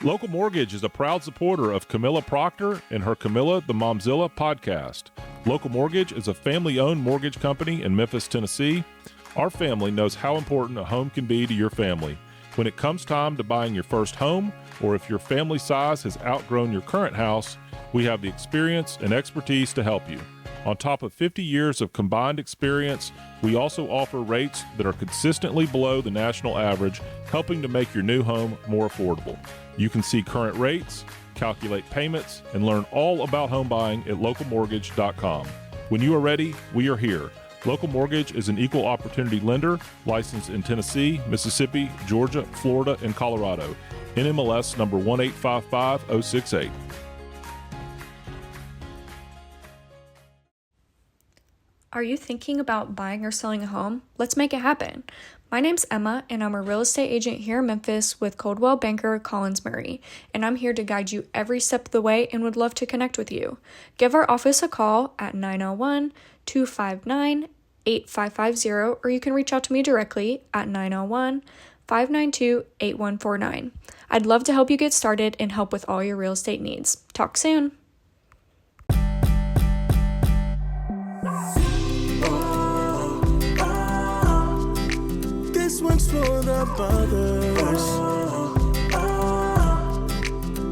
Local Mortgage is a proud supporter of Camilla Proctor and her Camilla the Momzilla podcast. Local Mortgage is a family-owned mortgage company in Memphis, Tennessee. Our family knows how important a home can be to your family. When it comes time to buying your first home, or if your family size has outgrown your current house, we have the experience and expertise to help you. On top of 50 years of combined experience, we also offer rates that are consistently below the national average, helping to make your new home more affordable. You can see current rates, calculate payments, and learn all about home buying at localmortgage.com. When you are ready, we are here. Local Mortgage is an equal opportunity lender licensed in Tennessee, Mississippi, Georgia, Florida, and Colorado. NMLS number 1855068. Are you thinking about buying or selling a home? Let's make it happen. My name's Emma, and I'm a real estate agent here in Memphis with Coldwell Banker Collins Murray, and I'm here to guide you every step of the way and would love to connect with you. Give our office a call at 901-259-8550, or you can reach out to me directly at 901-592-8149. I'd love to help you get started and help with all your real estate needs. Talk soon. This one's for the brothers.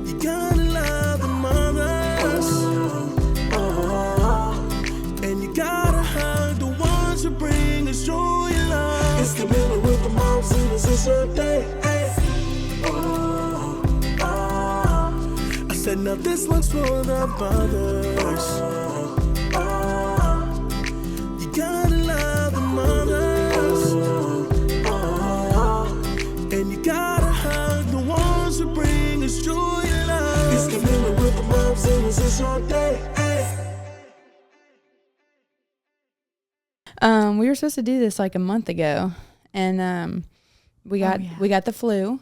You gotta love the mothers. And you gotta hug the ones who bring us joy and love. It's the middle with the moms and it's your day. I said now this one's for the brothers. You gotta love the mothers. And you gotta hug the ones who bring us joy and love. It's the middle with the moms and it's your day. We were supposed to do this like a month ago, and we got the flu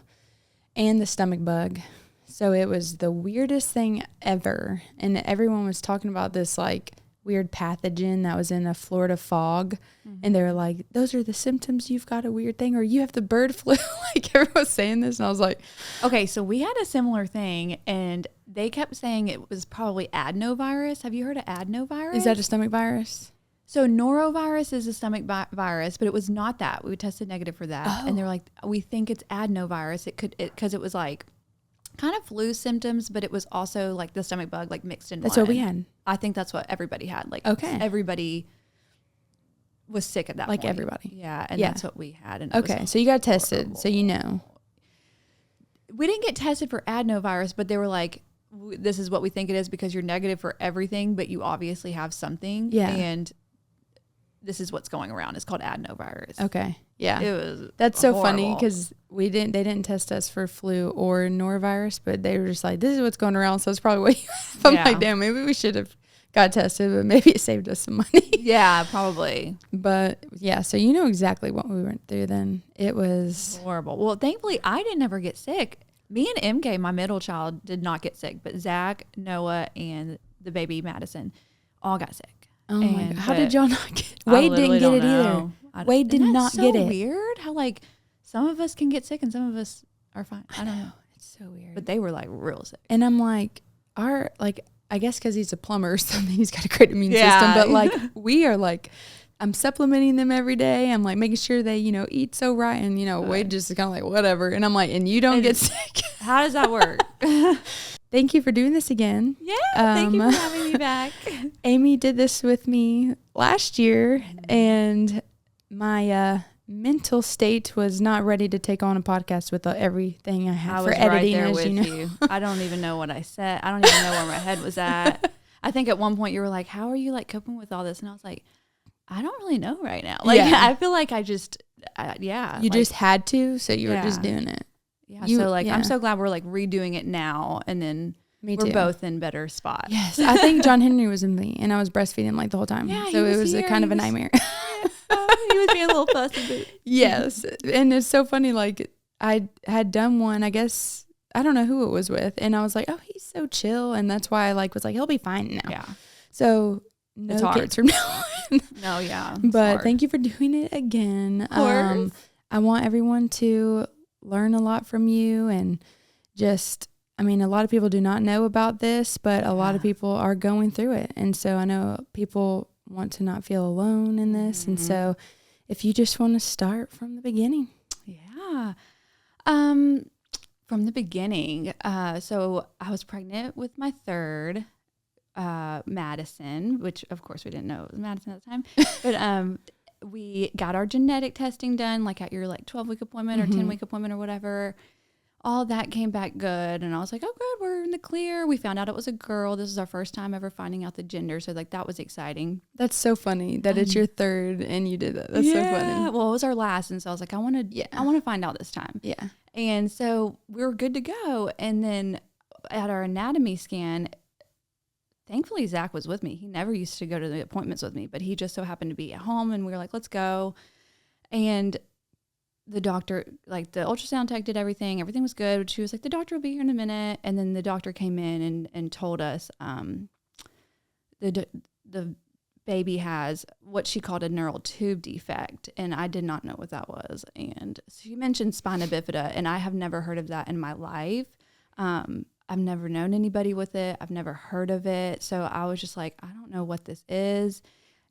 and the stomach bug. So it was the weirdest thing ever, and everyone was talking about this like weird pathogen that was in a Florida fog, and they were like, those are the symptoms, you've got a weird thing, or you have the bird flu. Like everyone was saying this, and I was like, okay, so we had a similar thing, and they kept saying it was probably adenovirus. Have you heard of adenovirus? is that a stomach virus? So norovirus is a stomach virus, but it was not that. We tested negative for that, and they were like, we think it's adenovirus. Because it was like kind of flu symptoms, but it was also like the stomach bug, like mixed in. That's what we had. I think that's what everybody had. Like, okay, everybody was sick at that like point. Everybody. Yeah, and that's what we had. And okay, so you got tested, so you know. We didn't get tested for adenovirus, but they were like, this is what we think it is because you're negative for everything, but you obviously have something. Yeah. And this is what's going around. It's called adenovirus. Okay. Yeah. It was That's so horrible. funny because they didn't test us for flu or norovirus, but they were just like, this is what's going around. So it's probably what you have. I'm like, damn, maybe we should have got tested, but maybe it saved us some money. Yeah, probably. But yeah, so you know exactly what we went through then. It was horrible. Well, thankfully I didn't ever get sick. Me and MK, my middle child, did not get sick, but Zach, Noah, and the baby Madison all got sick. Oh my God. How did y'all not get it? Wade didn't get it either. Wade did not get it. Weird how like some of us can get sick and some of us are fine. I don't know. It's so weird. But they were like real sick. And I'm like, I guess because he's a plumber or something, he's got a great immune system. But like we are like, I'm supplementing them every day. I'm like making sure they, eat so right. And, Wade just is kind of like, whatever. And I'm like, and you don't get sick. How does that work? Thank you for doing this again. Yeah, thank you for having me back. Amy did this with me last year, and my mental state was not ready to take on a podcast with everything I had for editing. Right there with you. I don't even know what I said. I don't even know where my head was at. I think at one point you were like, how are you like coping with all this? And I was like, I don't really know right now. Like, I feel like I just, You just had to, so you were just doing it. Yeah. I'm so glad we're like redoing it now, and then we're both in better spots. Yes. I think John Henry was in me, and I was breastfeeding like the whole time. Yeah, so it was a kind of a nightmare. He was being a little fussy. Yes. And it's so funny. Like I had done one, I guess, I don't know who it was with. And I was like, oh, he's so chill. And that's why I was like, he'll be fine now. Yeah. So no kids from now on. No, yeah. But thank you for doing it again. Of course. I want everyone to learn a lot from you and just I mean, a lot of people do not know about this, but a lot of people are going through it. And so I know people want to not feel alone in this. And so if you just want to start from the beginning. Yeah. From the beginning. So I was pregnant with my third, Madison, which of course we didn't know it was Madison at the time. But we got our genetic testing done, like at your 12-week appointment or 10-week appointment or whatever. All that came back good. And I was like, oh, good, we're in the clear. We found out it was a girl. This is our first time ever finding out the gender. So that was exciting. That's so funny that it's your third and you did that. That's so funny. Well, it was our last. And so I was like, I want to find out this time. Yeah. And so we were good to go. And then at our anatomy scan, thankfully Zach was with me. He never used to go to the appointments with me, but he just so happened to be at home and we were like, let's go. And the doctor, the ultrasound tech did everything. Everything was good. She was like, the doctor will be here in a minute. And then the doctor came in and told us the baby has what she called a neural tube defect. And I did not know what that was. And she mentioned spina bifida, and I have never heard of that in my life. I've never known anybody with it. I've never heard of it. So I was just like, I don't know what this is.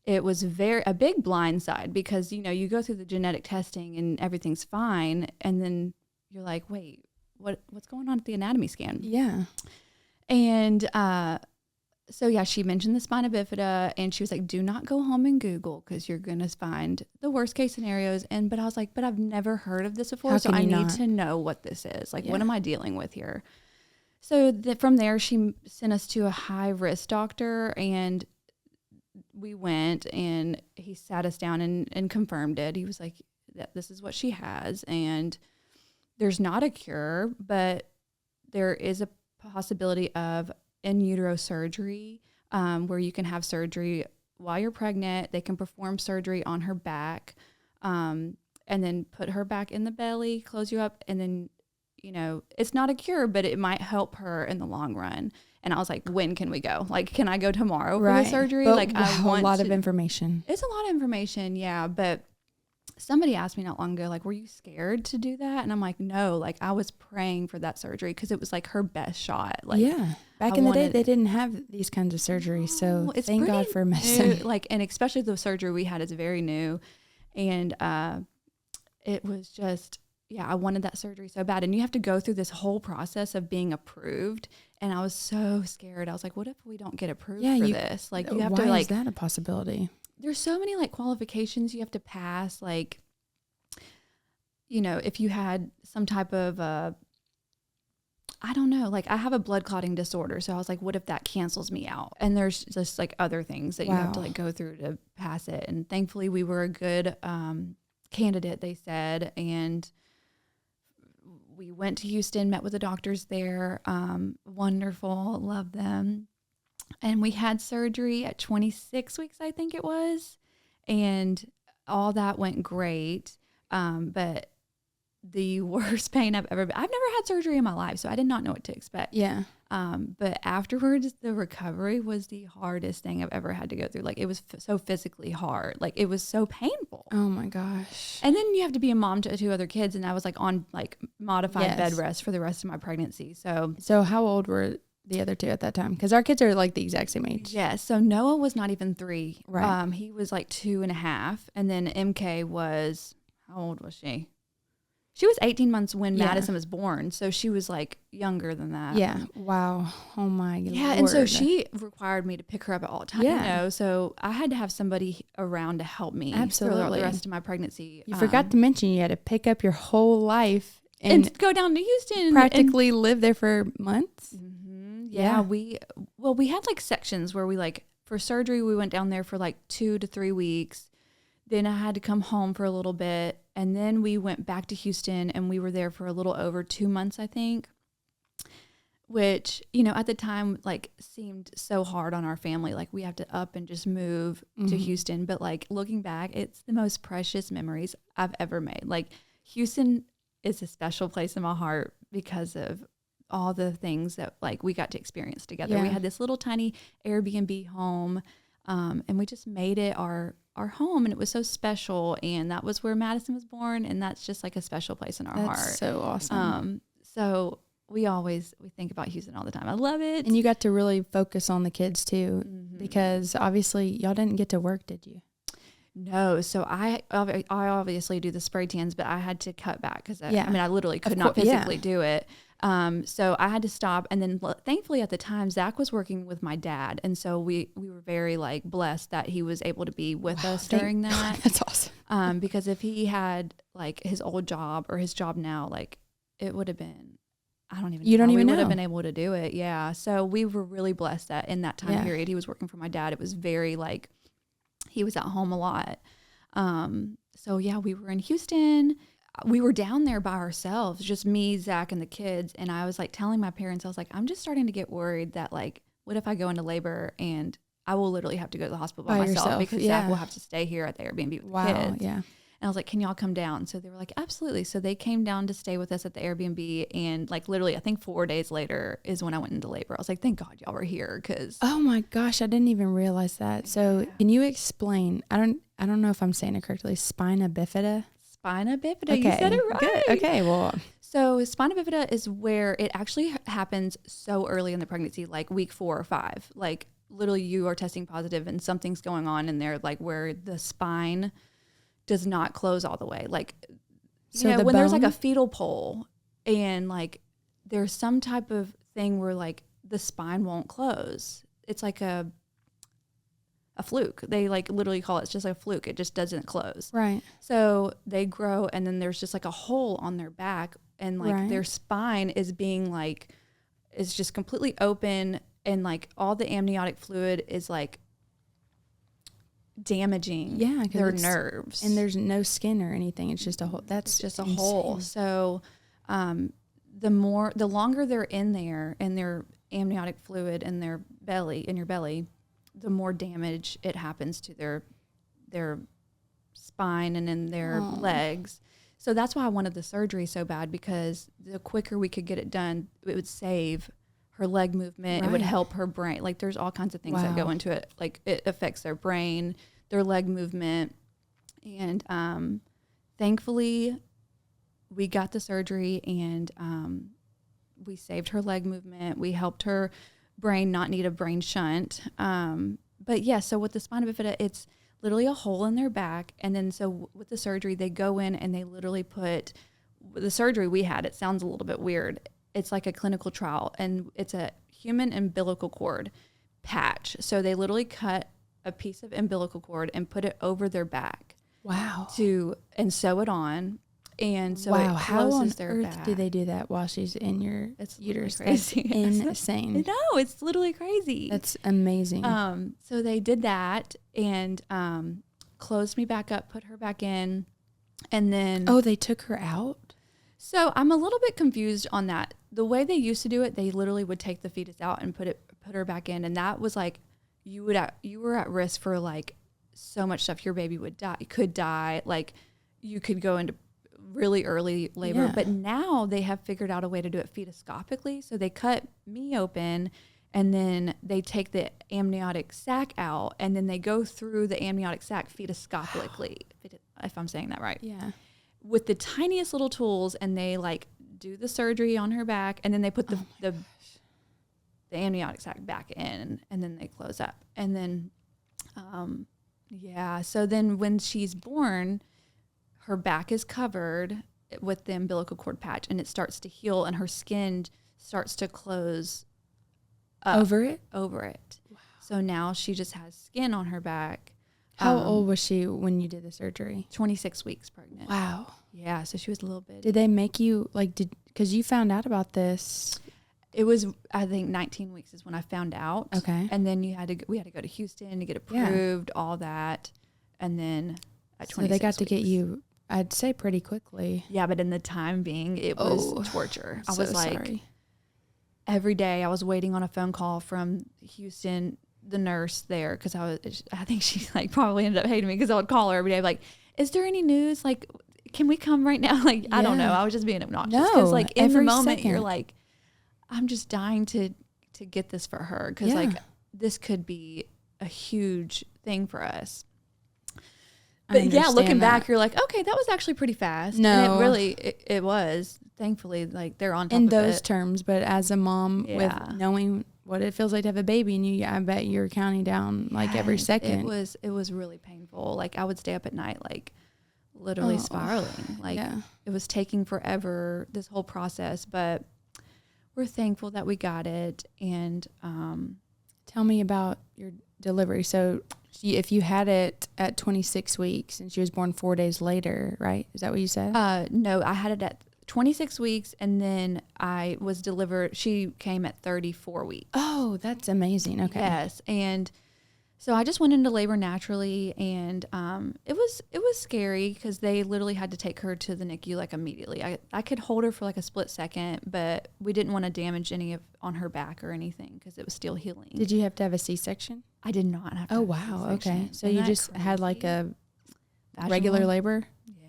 It was a big blindside because, you go through the genetic testing and everything's fine. And then you're like, wait, what's going on at the anatomy scan? Yeah. And she mentioned the spina bifida and she was like, do not go home and Google because you're going to find the worst case scenarios. But I was like, but I've never heard of this before. So I need to know what this is. What am I dealing with here? So from there, she sent us to a high risk doctor and we went and he sat us down and confirmed it. He was like, this is what she has. And there's not a cure, but there is a possibility of in utero surgery where you can have surgery while you're pregnant. They can perform surgery on her back and then put her back in the belly, close you up. And then, it's not a cure, but it might help her in the long run. And I was like, when can we go? Can I go tomorrow for the surgery? But I want a lot of information. It's a lot of information, yeah. But somebody asked me not long ago, were you scared to do that? And I'm like, no. I was praying for that surgery because it was her best shot. Back in the day, they didn't have these kinds of surgeries. So thank God for medicine. And especially the surgery we had is very new. And it was just, I wanted that surgery so bad. And you have to go through this whole process of being approved. And I was so scared. I was like, what if we don't get approved for this? You have to why is that a possibility? There's so many qualifications you have to pass. If you had some type of, I don't know, I have a blood clotting disorder. So I was like, what if that cancels me out? And there's just other things that you have to go through to pass it. And thankfully we were a good candidate, they said. And we went to Houston, met with the doctors there. Wonderful. Love them. And we had surgery at 26 weeks, I think it was. And all that went great. But the worst pain I've never had surgery in my life, so I did not know what to expect. Yeah. But afterwards, the recovery was the hardest thing I've ever had to go through. It was so physically hard. It was so painful. Oh my gosh. And then you have to be a mom to two other kids, and I was on modified bed rest for the rest of my pregnancy. So how old were the other two at that time? Because our kids are the exact same age. Yeah. So Noah was not even 3. Right. He was 2.5, and then MK was, how old was she? She was 18 months when Madison was born, so she was younger than that. Yeah. Wow. Oh my Yeah, Lord. and so she required me to pick her up at all times. Yeah. So I had to have somebody around to help me throughout the rest of my pregnancy. You forgot to mention you had to pick up your whole life and go down to Houston. Practically live there for months. Mm-hmm. Yeah. We had sections where we for surgery we went down there for 2 to 3 weeks. Then I had to come home for a little bit. And then we went back to Houston and we were there for a little over 2 months, I think, which, at the time, seemed so hard on our family. We have to up and just move to Houston. But looking back, it's the most precious memories I've ever made. Houston is a special place in my heart because of all the things that we got to experience together. Yeah. We had this little tiny Airbnb home and we just made it our home, and it was so special. And that was where Madison was born, and that's just a special place in our heart. So awesome. So we think about Houston all the time. I love it. And you got to really focus on the kids too, because obviously y'all didn't get to work, did you? No. So I obviously do the spray tans, but I had to cut back because I literally could not physically do it. So I had to stop. And then thankfully at the time, Zach was working with my dad. And so we were very like blessed that he was able to be with us during that. That's awesome. Because if he had like his old job or his job now, like it would have been, I don't even know. We would have been able to do it. Yeah. So we were really blessed that in that time period, he was working for my dad. It was very like, he was at home a lot. So yeah, we were in Houston. We were down there by ourselves, just me, Zach, and the kids. And I was like telling my parents, I was like, I'm just starting to get worried that like, what if I go into labor and I will literally have to go to the hospital by myself because Zach will have to stay here at the Airbnb with the kids. Yeah. And I was like, can y'all come down? So they were like, absolutely. So they came down to stay with us at the Airbnb. And like literally, I think 4 days later is when I went into labor. I was like, thank God y'all were here. Cause oh my gosh, I didn't even realize that. So can you explain, I don't know if I'm saying it correctly, spina bifida? Spina bifida. Okay. You said it right. Good. Okay. Well, so spina bifida is where it actually happens so early in the pregnancy, like week 4 or 5, like literally you are testing positive and something's going on in there, like where the spine does not close all the way. Like, you know, when there's like a fetal pole and like there's some type of thing where like the spine won't close. It's like a fluke. They like literally call it, it's just like a fluke. It just doesn't close. Right. So they grow and then there's just like a hole on their back and like their spine is being like, is just completely open and like all the amniotic fluid is like damaging their nerves. And there's no skin or anything. It's just a hole. That's just a hole. So the longer they're in there and their amniotic fluid in their belly, in your belly, the more damage it happens to their spine and in their legs. So that's why I wanted the surgery so bad, because the quicker we could get it done, it would save her leg movement. It would help her brain. Like there's all kinds of things that go into it. Like it affects their brain, their leg movement. And thankfully we got the surgery and we saved her leg movement. We helped her brain not need a brain shunt. But yeah, so with the spina bifida, it's literally a hole in their back. And then so with the surgery, they go in and they literally put the surgery we had. It sounds a little bit weird. It's like a clinical trial and it's a human umbilical cord patch. So they literally cut a piece of umbilical cord and put it over their back. Wow. And sew it on. And so it closes their back. How on earth do they do that while she's in your uterus? Crazy. That's insane. No, it's literally crazy. That's amazing. So they did that and closed me back up, put her back in, and then... Oh, they took her out? So I'm a little bit confused on that. The way they used to do it, they literally would take the fetus out and put her back in, and that was like you were at risk for like so much stuff. Your baby could die, like you could go into really early labor. Yeah. But now they have figured out a way to do it fetoscopically. So they cut me open and then they take the amniotic sac out and then they go through the amniotic sac fetoscopically, if I'm saying that right. Yeah. With the tiniest little tools, and they like do the surgery on her back and then they put the amniotic sac back in and then they close up. And then, so then when she's born, her back is covered with the umbilical cord patch and it starts to heal and her skin starts to close up over it. Wow. So now she just has skin on her back. How old was she when you did the surgery? 26 weeks pregnant. Wow. Yeah. So she was a little bit. Did they make you because you found out about this? It was, I think 19 weeks is when I found out. Okay. And then we had to go to Houston to get approved, all that. And then at 26 So they got to weeks. get you, I'd say pretty quickly. Yeah, but in the time being, it was torture. I was like, sorry. Every day I was waiting on a phone call from Houston, the nurse there, because I think she like probably ended up hating me because I would call her every day, like, is there any news? Like, can we come right now? Like, I don't know. I was just being obnoxious because like in the moment you're like, I'm just dying to get this for her because like this could be a huge thing for us. But yeah, looking back, you're like, okay, that was actually pretty fast. No, and it really was. thankfully, like they're on top in of those it. terms, but as a mom Yeah. with knowing what it feels like to have a baby, and I bet you're counting down like every Yes, second. It was really painful. Like I would stay up at night, like literally spiraling. Like it was taking forever, this whole process, but we're thankful that we got it. And tell me about your delivery. So if you had it at 26 weeks and she was born 4 days later, right? Is that what you said? no, I had it at 26 weeks, and then I was delivered. She came at 34 weeks. Oh, that's amazing. Okay. Yes, and so I just went into labor naturally, and it was scary because they literally had to take her to the NICU like immediately. I could hold her for like a split second, but we didn't want to damage any of on her back or anything because it was still healing. Did you have to have a C-section? I did not have to. Oh, have a wow. C-section. Okay. So Isn't you that just had like crazy? a regular labor?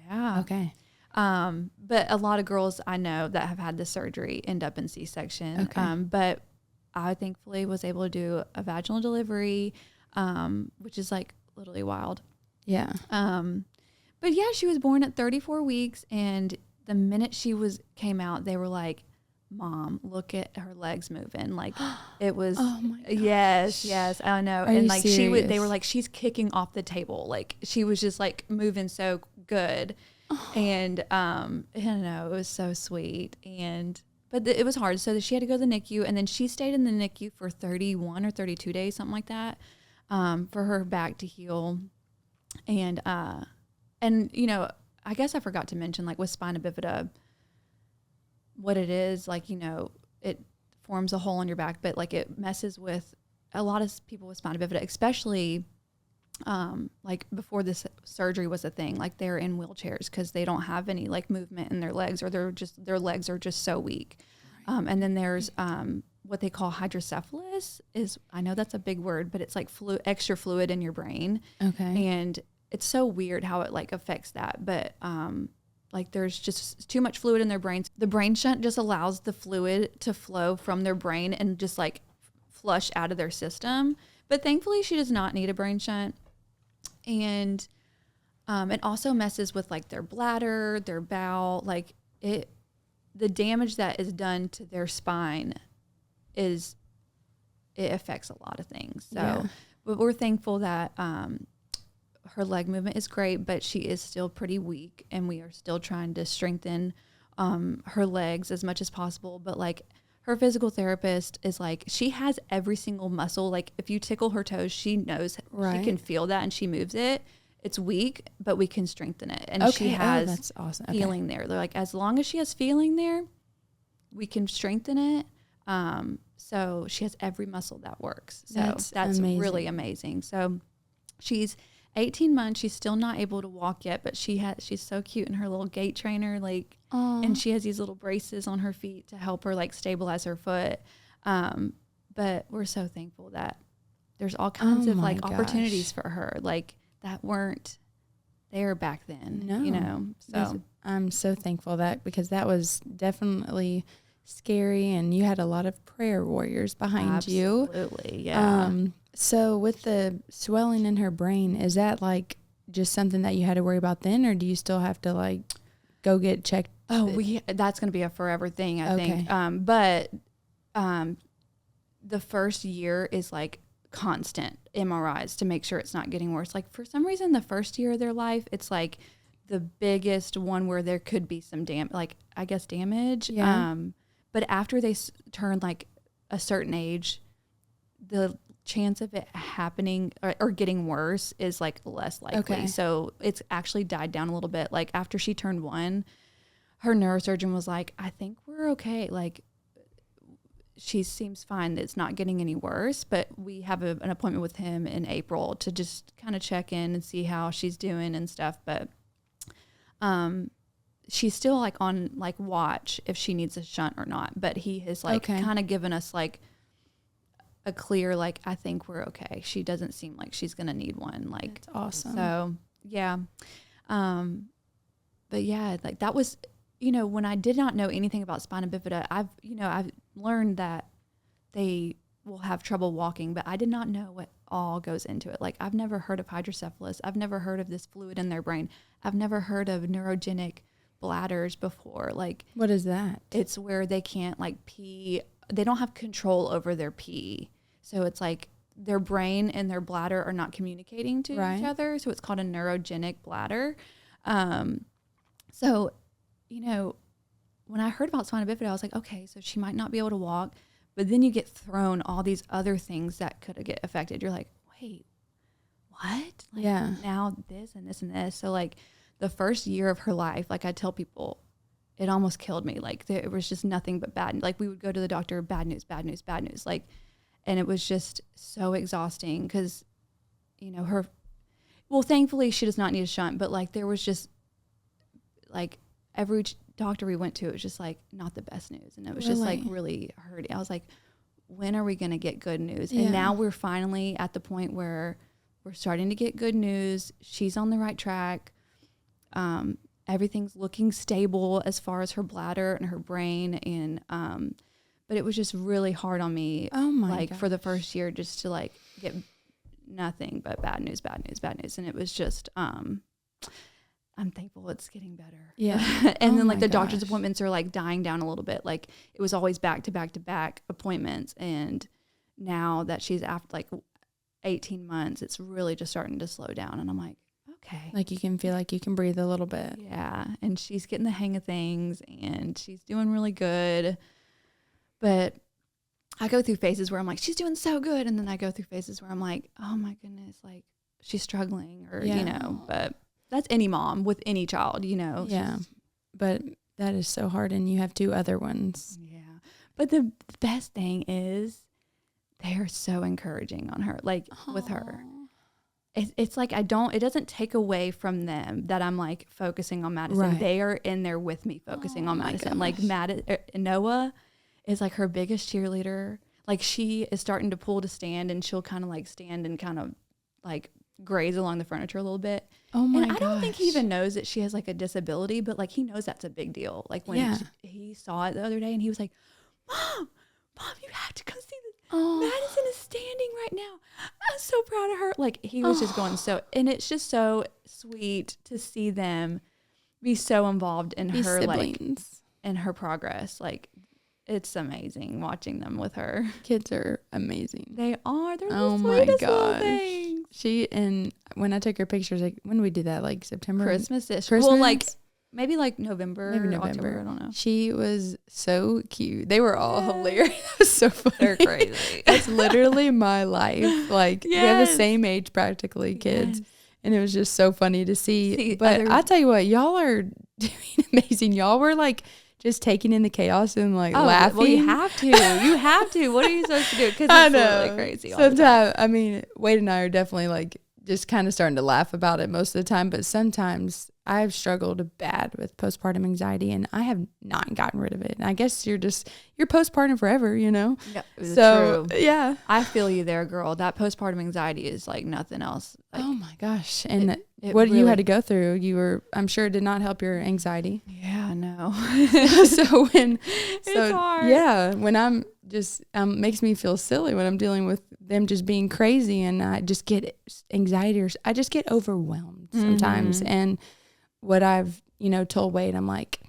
Yeah. Okay. But a lot of girls I know that have had the surgery end up in C-section. Okay. But I thankfully was able to do a vaginal delivery, which is like literally wild. Yeah. But yeah, she was born at 34 weeks, and the minute she came out, they were like, "Mom, look at her legs moving." Like it was, Oh my gosh. yes, I know. Are and you like serious? they were like, "She's kicking off the table." Like she was just like moving so good. And I don't know, it was so sweet. But it was hard. So she had to go to the NICU, and then she stayed in the NICU for 31 or 32 days, something like that, for her back to heal. And you know, I guess I forgot to mention, like with spina bifida, what it is, like, you know, it forms a hole in your back, but like it messes with a lot of people with spina bifida, especially like before this surgery was a thing, like they're in wheelchairs because they don't have any like movement in their legs, or their legs are just so weak. And then there's what they call hydrocephalus. I know that's a big word, but it's like extra fluid in your brain. Okay. And it's so weird how it like affects that. But like there's just too much fluid in their brains. The brain shunt just allows the fluid to flow from their brain and just like flush out of their system. But thankfully she does not need a brain shunt. And it also messes with like their bladder, their bowel, like the damage that is done to their spine it affects a lot of things. So, but we're thankful that her leg movement is great, but she is still pretty weak, and we are still trying to strengthen her legs as much as possible. But like her physical therapist is like, she has every single muscle. Like if you tickle her toes, she knows, she can feel that, and she moves it. It's weak, but we can strengthen it. And she has that's awesome. feeling there. They're like, as long as she has feeling there, we can strengthen it. So she has every muscle that works. So that's amazing. really amazing. So she's 18 months. She's still not able to walk yet, but she's so cute in her little gait trainer, like, and she has these little braces on her feet to help her like stabilize her foot. But we're so thankful that there's all kinds of like opportunities for her, like that weren't there back then. No. You know, so I'm so thankful because that was definitely scary, and you had a lot of prayer warriors behind you. Absolutely, yeah. So with the swelling in her brain, is that like just something that you had to worry about then, or do you still have to like go get checked? Oh, that's going to be a forever thing, I think. But the first year is like constant MRIs to make sure it's not getting worse. Like for some reason, the first year of their life, it's like the biggest one where there could be some damage. Yeah. But after they turn like a certain age, the chance of it happening or getting worse is like less likely. Okay. So it's actually died down a little bit. Like after she turned 1, her neurosurgeon was like, I think we're okay. Like she seems fine. It's not getting any worse, but we have an appointment with him in April to just kind of check in and see how she's doing and stuff. But she's still like on like watch if she needs a shunt or not. But he has like kind of given us like a clear, like, I think we're okay. She doesn't seem like she's going to need one. Like, that's awesome. So yeah. But yeah, like that was, you know, when I did not know anything about spina bifida, I've learned that they will have trouble walking, but I did not know what all goes into it. Like I've never heard of hydrocephalus. I've never heard of this fluid in their brain. I've never heard of neurogenic bladders before. Like, what is that? it's where they can't like pee. They don't have control over their pee. So it's like their brain and their bladder are not communicating to each other. So it's called a neurogenic bladder. So, you know, when I heard about spina bifida, I was like, okay, so she might not be able to walk. But then you get thrown all these other things that could get affected. You're like, wait, what? Like, now this and this and this. So like the first year of her life, like I tell people, it almost killed me. Like there was just nothing but bad. Like we would go to the doctor, bad news, bad news, bad news. Like, and it was just so exhausting because, you know, thankfully she does not need a shunt, but like there was just like every doctor we went to, it was just like not the best news. And it was just like really hurting. I was like, when are we going to get good news? And now we're finally at the point where we're starting to get good news. She's on the right track. Everything's looking stable as far as her bladder and her brain. And, but it was just really hard on me. Oh my gosh. For the first year, just to like get nothing but bad news, bad news, bad news. And it was just, I'm thankful it's getting better. Yeah. And then like the doctor's appointments are like dying down a little bit. Like it was always back to back to back appointments. And now that she's after like 18 months, it's really just starting to slow down. And I'm like, okay. Like you can feel like you can breathe a little bit. Yeah. And she's getting the hang of things and she's doing really good. But I go through phases where I'm like, she's doing so good. And then I go through phases where I'm like, oh my goodness, like she's struggling or, you know, but that's any mom with any child, you know. Yeah. But that is so hard. And you have 2 other ones. Yeah. But the best thing is they are so encouraging on her, like with her. It's like it doesn't take away from them that I'm like focusing on Madison. Right. They are in there with me focusing on Madison. Like Noah is like her biggest cheerleader. Like she is starting to pull to stand and she'll kind of like stand and kind of like graze along the furniture a little bit. Oh my gosh. I don't think he even knows that she has like a disability, but like he knows that's a big deal. Like when he saw it the other day and he was like, Mom, you have to come see this. Madison is standing right now. I'm so proud of her. Like he was just going and it's just so sweet to see them be so involved in her siblings. Like in her progress. Like it's amazing watching them with her. Kids are amazing. They are. They're the sweetest little things. And when I took her pictures, like when we did that, like September, Christmas-ish. Well, like maybe like November, October, I don't know. She was so cute. They were all hilarious. It was so funny. They're crazy. It's literally my life. Like we have the same age practically, kids. And it was just so funny to see. But I tell you what, y'all are doing amazing. Y'all were like just taking in the chaos and like laughing. Well, you have to. You have to. What are you supposed to do? Because it's really crazy. Sometimes, I mean, Wade and I are definitely like just kind of starting to laugh about it most of the time. But sometimes I've struggled bad with postpartum anxiety and I have not gotten rid of it. And I guess you're postpartum forever, you know? Yeah, so, true. Yeah. I feel you there, girl. That postpartum anxiety is like nothing else. Like, oh my gosh. And what really, you had to go through, I'm sure it did not help your anxiety. Yeah, no. It's hard. Yeah. When I'm just, makes me feel silly when I'm dealing with them just being crazy and I just get anxiety or I just get overwhelmed sometimes. And what I've, told Wade, I'm like,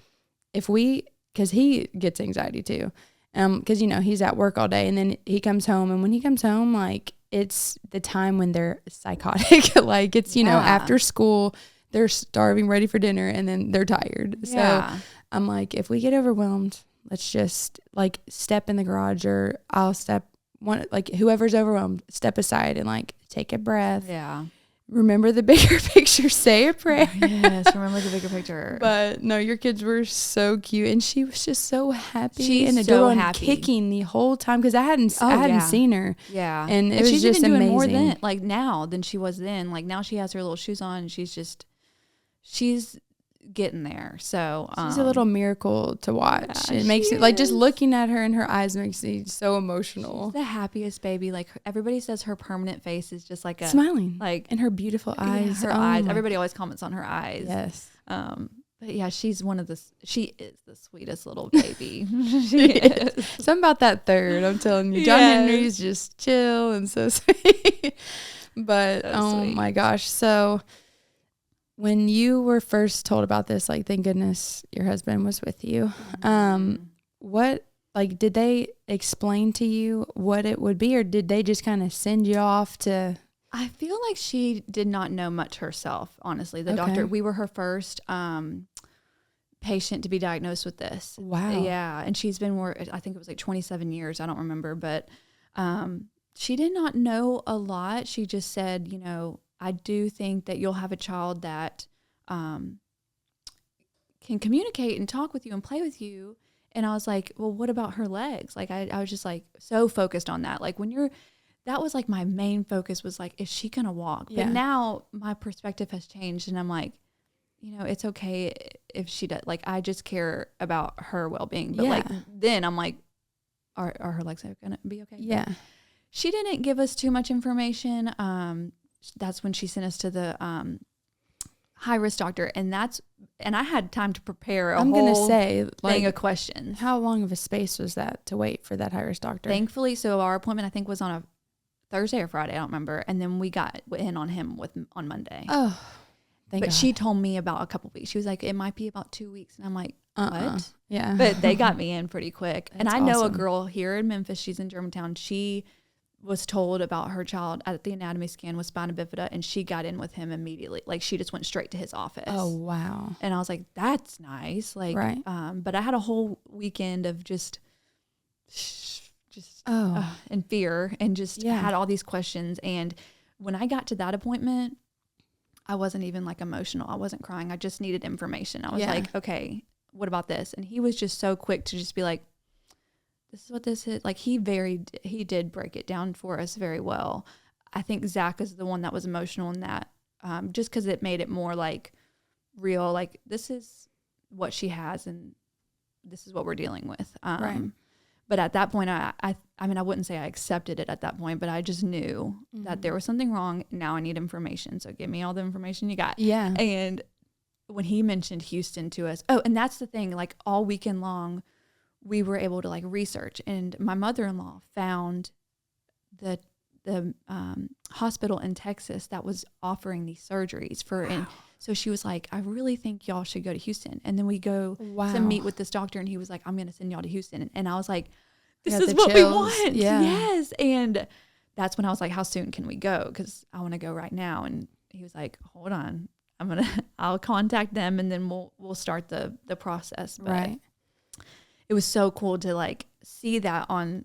because he gets anxiety too. Because, he's at work all day and then he comes home. And when he comes home, like, it's the time when they're psychotic. Like, it's, after school, they're starving, ready for dinner, and then they're tired. Yeah. So I'm like, if we get overwhelmed, let's just, like, step in the garage or I'll whoever's overwhelmed, step aside and, like, take a breath. Yeah. Remember the bigger picture, say a prayer. Yes, remember the bigger picture. But no, your kids were so cute, and she was just so happy and adorable and kicking the whole time because I hadn't seen her. Yeah, and it was just amazing. She's even doing more now than she was then. Like now she has her little shoes on, and she's getting there. So she's a little miracle to watch. Yeah, it makes it like just looking at her and her eyes makes me so emotional. She's the happiest baby. Like everybody says her permanent face is just like smiling, like, and her beautiful eyes. Her eyes. Everybody always comments on her eyes. Yes. But yeah, she is the sweetest little baby. She is. Something about that third, I'm telling you. John Henry's just chill and so sweet. But so sweet. My gosh. So when you were first told about this, like, thank goodness your husband was with you. What, like, did they explain to you what it would be, or did they just kind of send you off to? I feel like she did not know much herself, honestly. The doctor, we were her first patient to be diagnosed with this. Wow. Yeah. And she's been I think it was like 27 years. I don't remember, but she did not know a lot. She just said, you know, I do think that you'll have a child that can communicate and talk with you and play with you. And I was like, well, what about her legs? Like, I was just like so focused on that. Like that was like my main focus was like, is she going to walk? Yeah. But now my perspective has changed and I'm like, you know, it's okay if she does. Like, I just care about her well-being. But like, then I'm like, are her legs going to be okay? Yeah. But she didn't give us too much information. That's when she sent us to the high-risk doctor. And I had time to prepare a whole thing of questions. How long of a space was that to wait for that high-risk doctor? Thankfully, so our appointment, I think, was on a Thursday or Friday. I don't remember. And then we got in on him on Monday. Oh, thank God. She told me about a couple weeks. She was like, it might be about 2 weeks. And I'm like, what? Yeah. But they got me in pretty quick. And I know awesome. a girl here in Memphis. She's in Germantown. She was told about her child at the anatomy scan with spina bifida, and she got in with him immediately. Like, she just went straight to his office. Oh, wow. And I was like, that's nice. Like, right. But I had a whole weekend of just in fear, and just had all these questions. And when I got to that appointment, I wasn't even like emotional. I wasn't crying. I just needed information. I was like, okay, what about this? And he was just so quick to just be like, this is what this is. Like, he did break it down for us very well. I think Zach is the one that was emotional in that, just because it made it more like real. Like, this is what she has, and this is what we're dealing with. Right. But at that point, I mean, I wouldn't say I accepted it at that point, but I just knew that there was something wrong. Now I need information. So give me all the information you got. Yeah. And when he mentioned Houston to us, and that's the thing, like, all weekend long, we were able to like research, and my mother-in-law found the hospital in Texas that was offering these surgeries and so she was like, I really think y'all should go to Houston. And then we go to meet with this doctor, and he was like, I'm going to send y'all to Houston. And I was like, this is what we want. Yeah. Yes. And that's when I was like, how soon can we go? Because I want to go right now. And he was like, hold on, I'll contact them, and then we'll start the process. But right. It was so cool to like see that on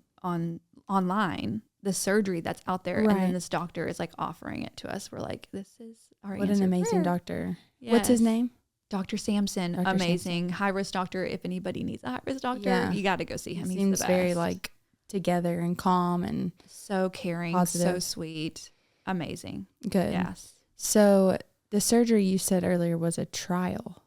online, the surgery that's out there. Right. And then this doctor is like offering it to us. We're like, this is our What an amazing doctor. Yes. What's his name? Dr. Sampson. Dr. Amazing. Sampson. High-risk doctor. If anybody needs a high-risk doctor, you got to go see him. He's seems the best. very like together and calm and so caring, positive. So sweet. Amazing. Good. Yes. So the surgery you said earlier was a trial.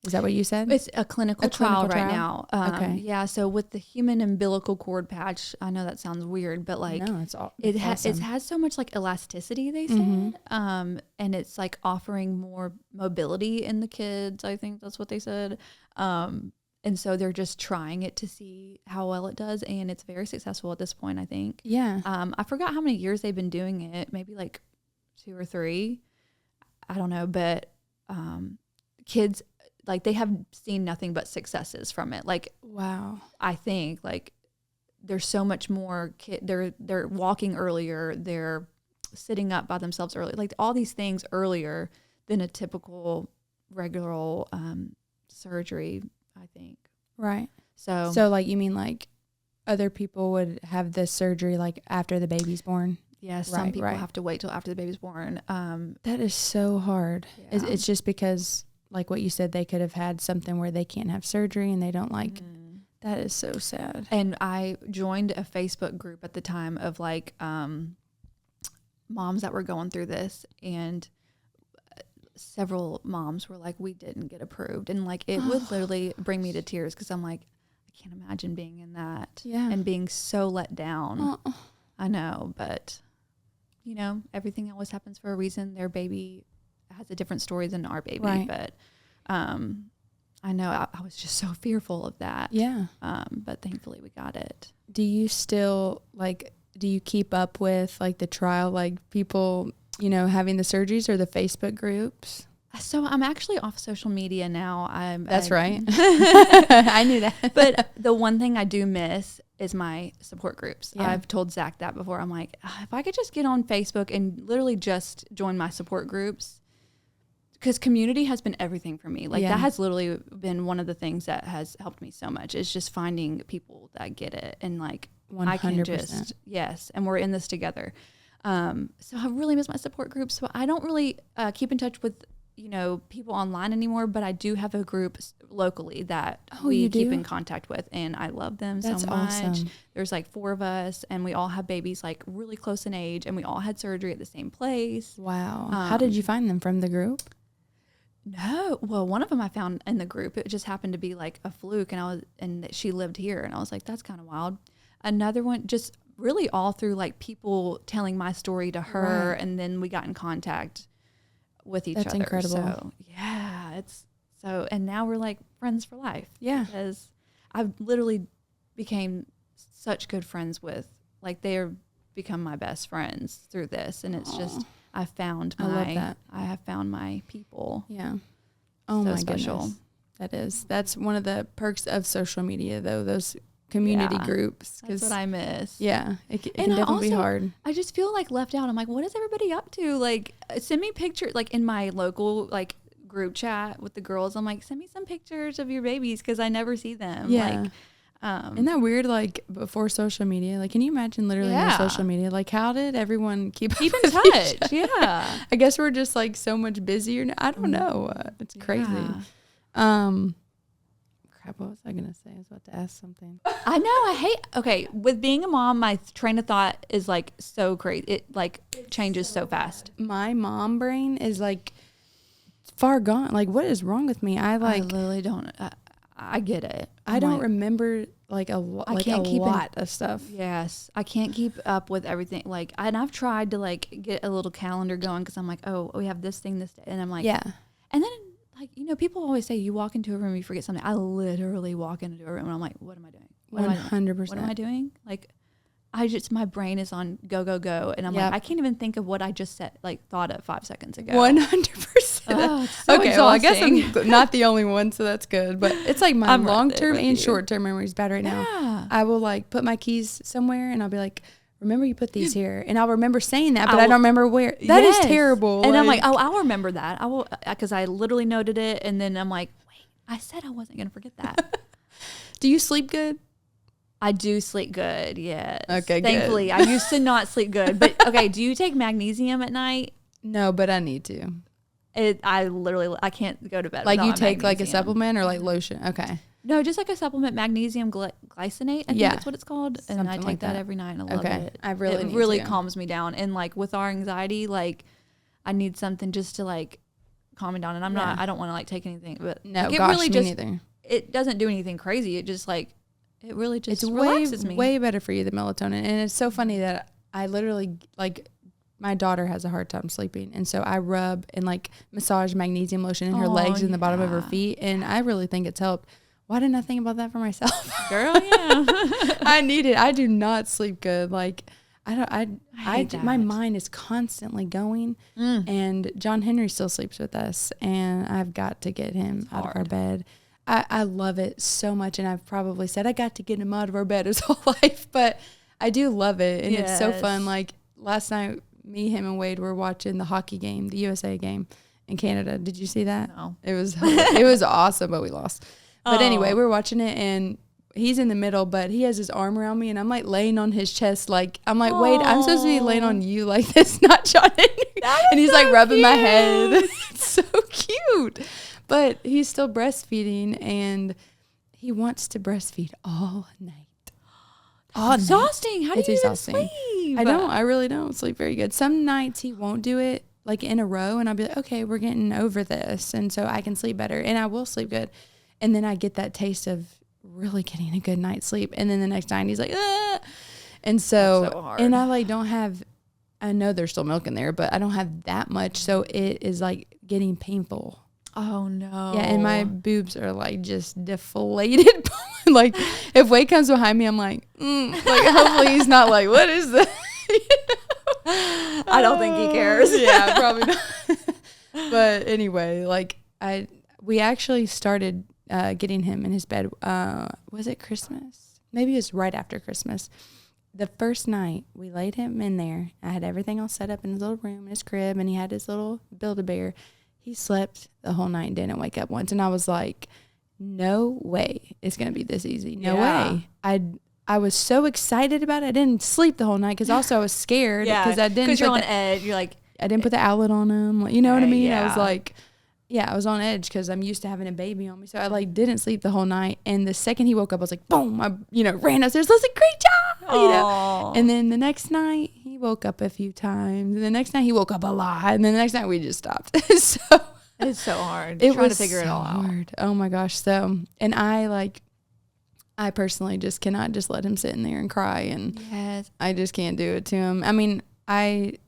Is that what you said? It's a clinical trial right now. Okay. Yeah. So with the human umbilical cord patch, I know that sounds weird, but like awesome. It has so much like elasticity, they said. And it's like offering more mobility in the kids. I think that's what they said. And so they're just trying it to see how well it does. And it's very successful at this point, I think. Yeah. I forgot how many years they've been doing it. Maybe like 2 or 3. I don't know. But kids, like, they have seen nothing but successes from it. Like, wow. I think like there's so much more. They're walking earlier. They're sitting up by themselves earlier. Like, all these things earlier than a typical regular surgery, I think. Right. So like, you mean like other people would have this surgery like after the baby's born? Yes. Some people have to wait till after the baby's born. That is so hard. Yeah. It's just because, like what you said, they could have had something where they can't have surgery and they don't like. That is so sad. And I joined a Facebook group at the time of like moms that were going through this, and several moms were like, we didn't get approved. And like, it would literally bring me to tears, because I'm like, I can't imagine being in that and being so let down. I know, but you know, everything always happens for a reason. Their baby has a different story than our baby, right. But I know I was just so fearful of that. Yeah. But thankfully we got it. Do you still do you keep up with like the trial, like people, you know, having the surgeries, or the Facebook groups? So I'm actually off social media now. That's right. I knew that. But the one thing I do miss is my support groups. Yeah. I've told Zach that before. I'm like, if I could just get on Facebook and literally just join my support groups, because community has been everything for me. Like that has literally been one of the things that has helped me so much, is just finding people that get it. And like, 100%. I can just, and we're in this together. So I really miss my support groups. So I don't really keep in touch with, people online anymore, but I do have a group locally that we keep in contact with, and I love them so much. Awesome. There's like 4 of us, and we all have babies like really close in age, and we all had surgery at the same place. Wow. How did you find them? From the group? No. Well, one of them I found in the group. It just happened to be like a fluke, and she lived here, and I was like, that's kind of wild. Another one, just really all through like people telling my story to her, and then we got in contact with each other. That's incredible. So and now we're like friends for life. Yeah. Because I've literally became such good friends with, like, they are become my best friends through this. And it's just, I have found my people. Yeah. Oh, so my special. Goodness. That's one of the perks of social media, though, those community groups. That's what I miss. Yeah. It can definitely be hard. I just feel like left out. I'm like, what is everybody up to? Like, send me pictures, like in my local, like, group chat with the girls. I'm like, send me some pictures of your babies, because I never see them. Yeah. Like, isn't that weird? Like, before social media, like, can you imagine literally no social media? Like, how did everyone keep in touch? Yeah. I guess we're just like so much busier now. I don't know. It's crazy. What was I going to say? I was about to ask something. I know. With being a mom, my train of thought is like so crazy. It like changes so fast. My mom brain is like far gone. Like, what is wrong with me? I literally don't. I get it. I don't remember like a lot of stuff. Yes. I can't keep up with everything. Like, and I've tried to like get a little calendar going, because I'm like, oh, we have this thing this day. And I'm like, yeah. And then, like, people always say you walk into a room, you forget something. I literally walk into a room and I'm like, what am I doing? 100%. What am I doing? Like, my brain is on go, go, go. And I'm like, I can't even think of what I just said, like, thought of 5 seconds ago. 100%. Oh, it's so okay, well, I guess I'm not the only one, so that's good. But it's like my long-term and short-term memory is bad right now. I will like put my keys somewhere and I'll be like, remember you put these here, and I'll remember saying that, but I don't remember where. That is terrible. And I'm like, oh, I'll remember that. I will, because I literally noted it, and then I'm like, wait, I said I wasn't gonna forget that. Do you sleep good? I do sleep good. Yes. Okay. Thankfully, I used to not sleep good, but okay. Do you take magnesium at night? No, but I need to. I can't go to bed. Like, you take like a supplement or like lotion? Okay. No, just like a supplement, magnesium glycinate. I think that's what it's called. And I take that every night, and I love it. I really it really calms me down. And like with our anxiety, like I need something just to like calm me down. And I don't want to like take anything, but no, like, me neither. It doesn't do anything crazy. It just like, it really just relaxes me. Way better for you than melatonin. And it's so funny that I literally, like, my daughter has a hard time sleeping, and so I rub and like massage magnesium lotion in her legs and the bottom of her feet, and I really think it's helped. Why didn't I think about that for myself? Girl, yeah. I need it. I do not sleep good. Like, my mind is constantly going, and John Henry still sleeps with us, and I've got to get him out of our bed. I love it so much, and I've probably said I got to get him out of our bed his whole life, but I do love it, and it's so fun. Like, last night, me, him, and Wade were watching the hockey game, the USA game in Canada. Did you see that? No. It was awesome, but we lost. But anyway, we're watching it, and he's in the middle, but he has his arm around me, and I'm like laying on his chest. Like, I'm like, Wade, I'm supposed to be laying on you like this, not John Henry. And he's so like rubbing my head. It's so cute. But he's still breastfeeding, and he wants to breastfeed all night. Exhausting. How do you even sleep? I really don't sleep very good. Some nights he won't do it like in a row, and I'll be like, okay, we're getting over this, and so I can sleep better, and I will sleep good. And then I get that taste of really getting a good night's sleep, and then the next night he's like, ah. And so hard. And I like don't have, I know there's still milk in there, but I don't have that much, so it is like getting painful. Oh no. Yeah, and my boobs are like just deflated. Like, if Wade comes behind me, I'm like, like, hopefully he's not like, what is that? I don't think he cares. Yeah, probably not. But anyway, like we actually started getting him in his bed. Was it Christmas? Maybe it was right after Christmas. The first night we laid him in there. I had everything all set up in his little room, in his crib, and he had his little Build-A-Bear. He slept the whole night and didn't wake up once. And I was like, no way it's going to be this easy. No way. I was so excited about it. I didn't sleep the whole night because also I was scared because I didn't. Because you're on edge. You're like, I didn't put the outlet on him. You know what I mean? Yeah. I was like, I was on edge because I'm used to having a baby on me. So I like didn't sleep the whole night. And the second he woke up, I was like, boom, I, ran upstairs. I was like, great job. And then the next night he woke up a few times. And the next night he woke up a lot. And then the next night we just stopped. So it's so hard. It trying was to figure it all hard. Oh my gosh. So, and I personally just cannot just let him sit in there and cry. And yes. I just can't do it to him. I mean, I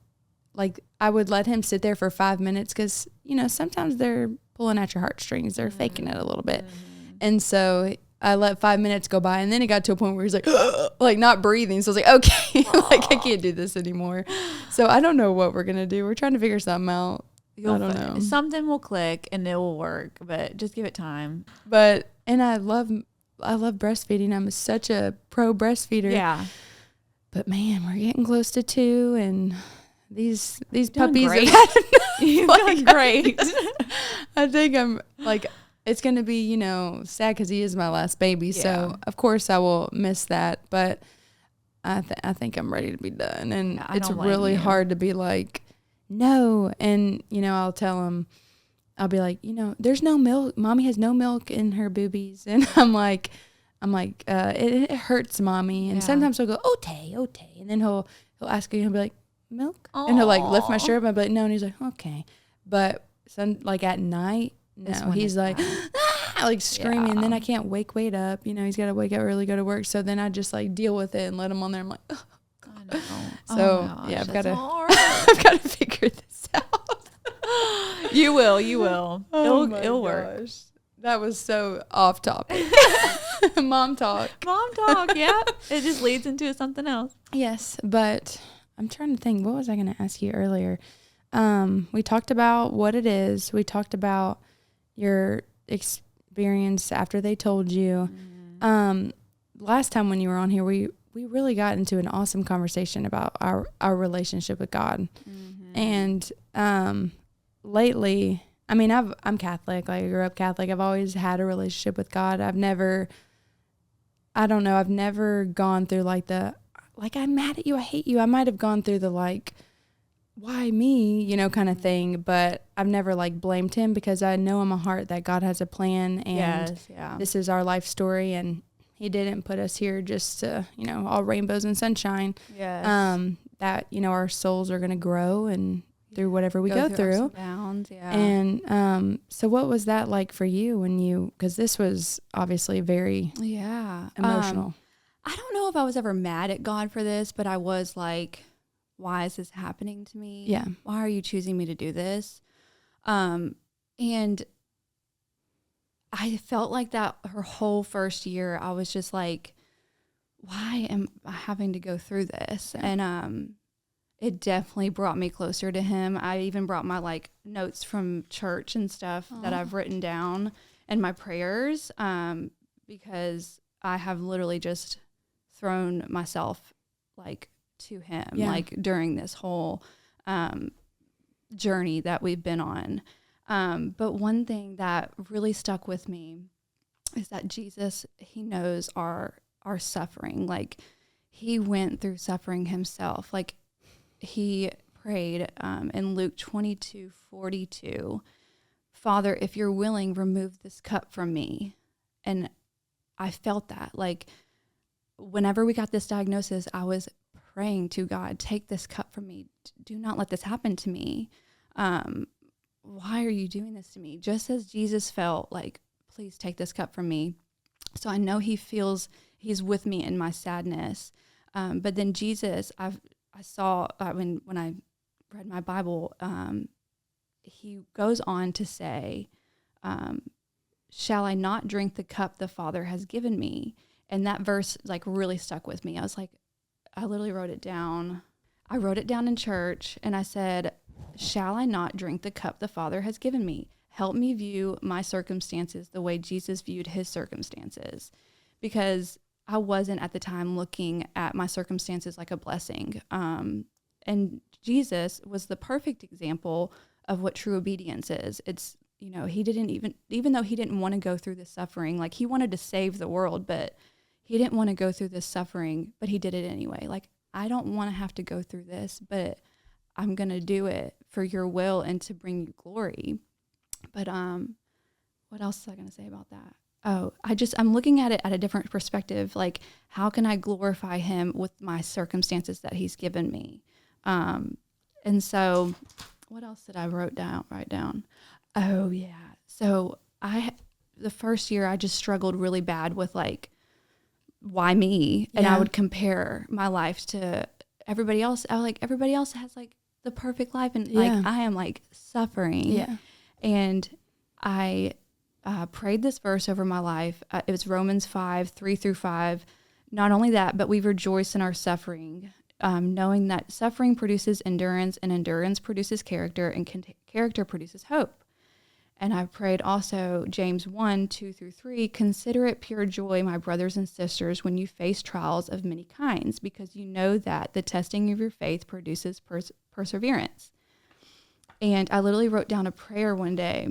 would let him sit there for 5 minutes because, sometimes they're pulling at your heartstrings. They're faking it a little bit. And so I let 5 minutes go by, and then it got to a point where he's like, like not breathing. So I was like, okay, like I can't do this anymore. So I don't know what we're going to do. We're trying to figure something out. I don't know. Something will click and it will work, but just give it time. And I love breastfeeding. I'm such a pro breastfeeder. Yeah. But man, we're getting close to 2, and these Doing puppies great. have had You've like, done great. I think I'm like, it's going to be, sad because he is my last baby. Yeah. So of course I will miss that, but I think I'm ready to be done. And it's really hard to be like, no. And, I'll tell him, I'll be like, there's no milk. Mommy has no milk in her boobies. And I'm like, it hurts, Mommy. And sometimes he'll go, ote. And then he'll ask me, he'll be like, milk? Aww. And he'll like lift my shirt up. I'll be like, no. And he's like, okay. But like at night, no, he's like, like screaming. Yeah. And then I can't wake up. He's got to wake up early, go to work. So then I just like deal with it and let him on there. I'm like, oh, God. I know. So gosh, I've got to figure this out. You will. It'll work. That was so off topic. Mom talk. Yeah. It just leads into something else. Yes, but I'm trying to think. What was I going to ask you earlier? We talked about what it is. We talked about your experience after they told you. Last time when you were on here, we really got into an awesome conversation about our relationship with God. And lately, I mean, I'm Catholic. Like, I grew up Catholic. I've always had a relationship with God. I've never gone through like I'm mad at you, I hate you. I might have gone through the like, why me, kind of thing, but I've never like blamed him because I know in my heart that God has a plan and this is our life story, and he didn't put us here just to, all rainbows and sunshine. Yes. That, our souls are going to grow and through whatever we go through. Ups and downs, yeah. And so what was that like for you because this was obviously very emotional. I don't know if I was ever mad at God for this, but I was like, why is this happening to me? Yeah. Why are you choosing me to do this? And I felt like that her whole first year. I was just like, why am I having to go through this? Yeah. And it definitely brought me closer to him. I even brought my like notes from church and stuff that I've written down and my prayers because I have literally just thrown myself like to him like during this whole journey that we've been on. But one thing that really stuck with me is that Jesus, he knows our suffering. Like, he went through suffering himself. Like, he prayed in Luke 22:42, Father, if you're willing, remove this cup from me. And I felt that. Like, whenever we got this diagnosis, I was praying to God, take this cup from me. Do not let this happen to me. Why are you doing this to me? Just as Jesus felt like, please take this cup from me. So I know he's with me in my sadness. But then Jesus, I saw when I read my Bible, he goes on to say, shall I not drink the cup the Father has given me? And that verse like really stuck with me. I was like, I literally wrote it down. I wrote it down in church and I said, shall I not drink the cup the Father has given me? Help me view my circumstances the way Jesus viewed his circumstances, because I wasn't at the time looking at my circumstances like a blessing. And Jesus was the perfect example of what true obedience is. It's, you know, he didn't even though he didn't want to go through this suffering, like he wanted to save the world, but he didn't want to go through this suffering, but he did it anyway. Like, I don't want to have to go through this, but I'm going to do it for your will and to bring you glory. But what else was I going to say about that? Oh, I'm looking at it at a different perspective. Like, how can I glorify him with my circumstances that he's given me? And so what else did I write down? Oh yeah. So the first year I just struggled really bad with like, why me? And I would compare my life to everybody else. I was like, everybody else has like the perfect life. And like, I am like suffering. Yeah. And I prayed this verse over my life. It was Romans 5:3-5. Not only that, but we rejoice in our suffering, knowing that suffering produces endurance, and endurance produces character, and character produces hope. And I prayed also James 1:2-3, consider it pure joy, my brothers and sisters, when you face trials of many kinds, because you know that the testing of your faith produces perseverance. And I literally wrote down a prayer one day.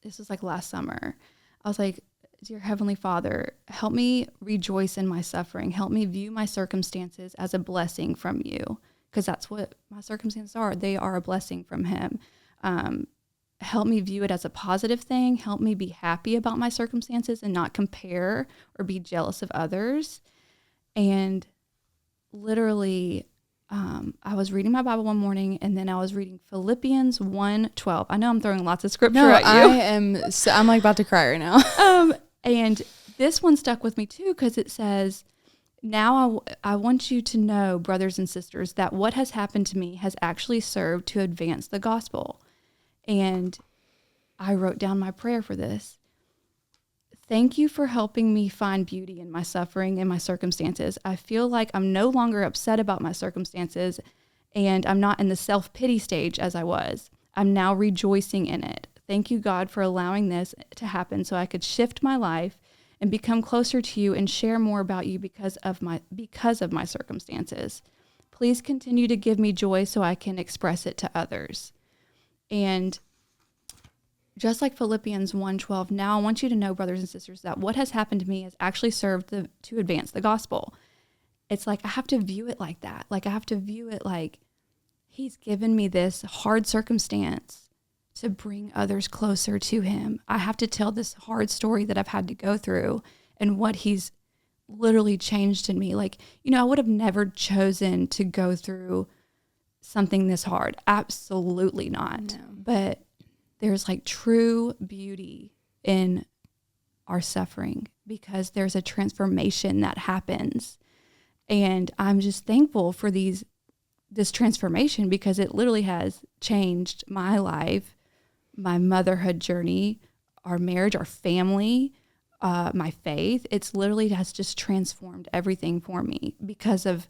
This was like last summer. I was like, dear Heavenly Father, help me rejoice in my suffering. Help me view my circumstances as a blessing from you, because that's what my circumstances are. They are a blessing from him. Help me view it as a positive thing. Help me be happy about my circumstances and not compare or be jealous of others. And literally, I was reading my Bible one morning, and then I was reading Philippians 1:12. I know I'm throwing lots of scripture at you. I'm like about to cry right now. And this one stuck with me too, because it says, now I want you to know, brothers and sisters, that what has happened to me has actually served to advance the gospel. And I wrote down my prayer for this. Thank you for helping me find beauty in my suffering and my circumstances. I feel like I'm no longer upset about my circumstances, and I'm not in the self-pity stage as I was. I'm now rejoicing in it. Thank you, God, for allowing this to happen so I could shift my life and become closer to you and share more about you because of my circumstances. Please continue to give me joy so I can express it to others. And just like Philippians 1:12, now I want you to know, brothers and sisters, that what has happened to me has actually served to advance the gospel. It's like I have to view it like that. Like I have to view it like he's given me this hard circumstance to bring others closer to him. I have to tell this hard story that I've had to go through and what he's literally changed in me. Like, you know, I would have never chosen to go through something this hard. Absolutely not. No. But there's like true beauty in our suffering because there's a transformation that happens. And I'm just thankful for this transformation because it literally has changed my life, my motherhood journey, our marriage, our family, my faith. It's literally has just transformed everything for me because of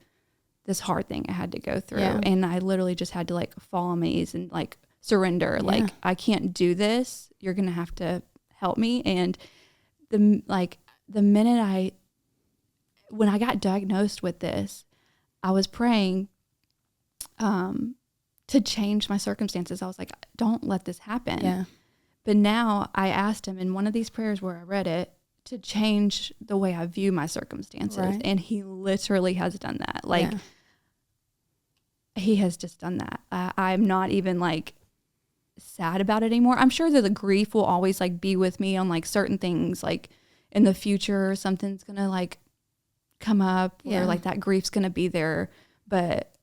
this hard thing I had to go through. Yeah. And I literally just had to like fall on my knees and like surrender. Yeah. Like, I can't do this. You're going to have to help me. And when I got diagnosed with this, I was praying to change my circumstances. I was like, don't let this happen. Yeah. But now I asked him in one of these prayers where I read it to change the way I view my circumstances. Right. And he literally has done that. Like, he has just done that. I'm not even like sad about it anymore. I'm sure that the grief will always like be with me on like certain things, like in the future, something's going to like come up or like that grief's going to be there. But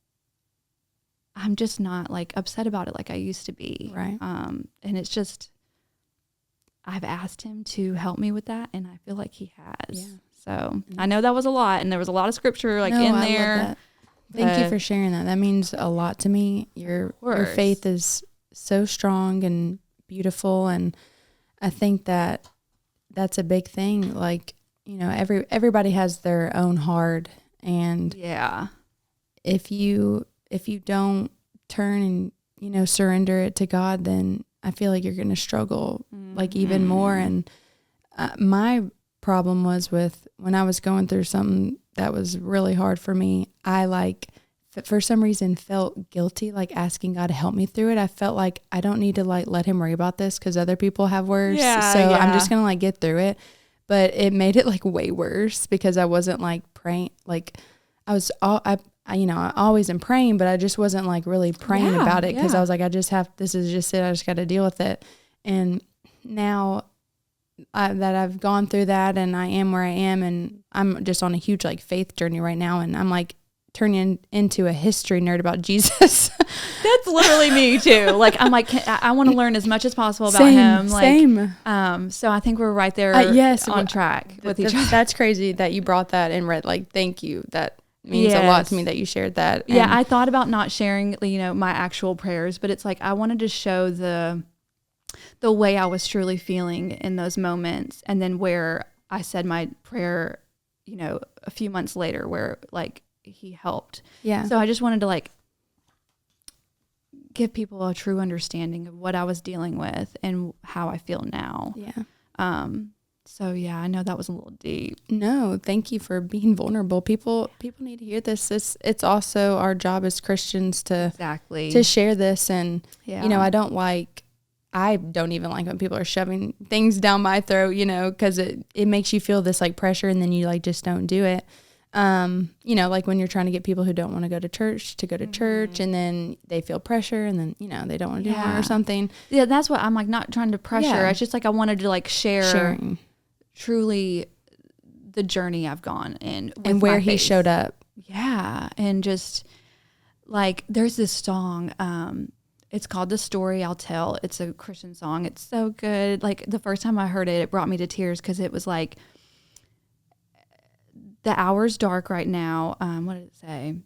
I'm just not like upset about it like I used to be. Right. And it's just, I've asked him to help me with that, and I feel like he has. Yeah. So I know that was a lot, and there was a lot of scripture like in there. Love that. Thank you for sharing that. That means a lot to me. Your faith is so strong and beautiful, and I think that's a big thing. Like, you know, everybody has their own hard, and if you don't turn and surrender it to God, then I feel like you're going to struggle like even more. And my problem was with when I was going through something that was really hard for me, I for some reason felt guilty, like asking God to help me through it. I felt like I don't need to like let him worry about this because other people have worse. I'm just going to like get through it. But it made it like way worse because I wasn't like praying. Like I always am praying, but I just wasn't like really praying about it because I was like, this is just it. I just got to deal with it. And now that I've gone through that and I am where I am, and I'm just on a huge like faith journey right now, and I'm like turning into a history nerd about Jesus. That's literally me too. Like I'm like, I want to learn as much as possible about him. Like, same. So I think we're right there on track with each other. That's crazy that you brought that and read, like, thank you. That means a lot to me that you shared that. Yeah. I thought about not sharing, my actual prayers, but it's like, I wanted to show the way I was truly feeling in those moments. And then where I said my prayer, a few months later where like he helped. Yeah. So I just wanted to like give people a true understanding of what I was dealing with and how I feel now. Yeah. So yeah, I know that was a little deep. No, thank you for being vulnerable. People need to hear this. It's also our job as Christians to share this. And I don't even like when people are shoving things down my throat, because it makes you feel this like pressure, and then you like just don't do it. Like when you're trying to get people who don't want to go to church, and then they feel pressure, and then, they don't want to do more or something. Yeah, that's what I'm like, not trying to pressure. Yeah. It's just like I wanted to like sharing truly the journey I've gone in and where he showed up. Yeah. And just like there's this song, it's called The Story I'll Tell. It's a Christian song. It's so good. Like the first time I heard it, it brought me to tears because it was like, the hour's dark right now. What did it say?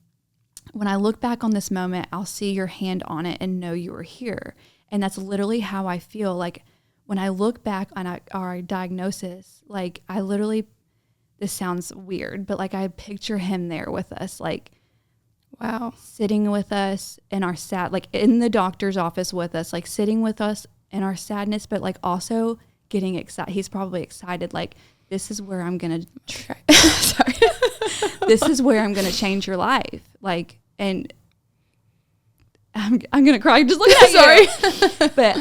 When I look back on this moment, I'll see your hand on it and know you were here. And that's literally how I feel. Like when I look back on our diagnosis, like I literally, this sounds weird, but like I picture him there with us, like, wow, sitting with us in our like in the doctor's office with us, like sitting with us in our sadness, but like also getting excited. He's probably excited, like, this is where I'm going to, sorry, this is where I'm going to change your life. Like, and I'm going to cry just looking at you. Sorry. But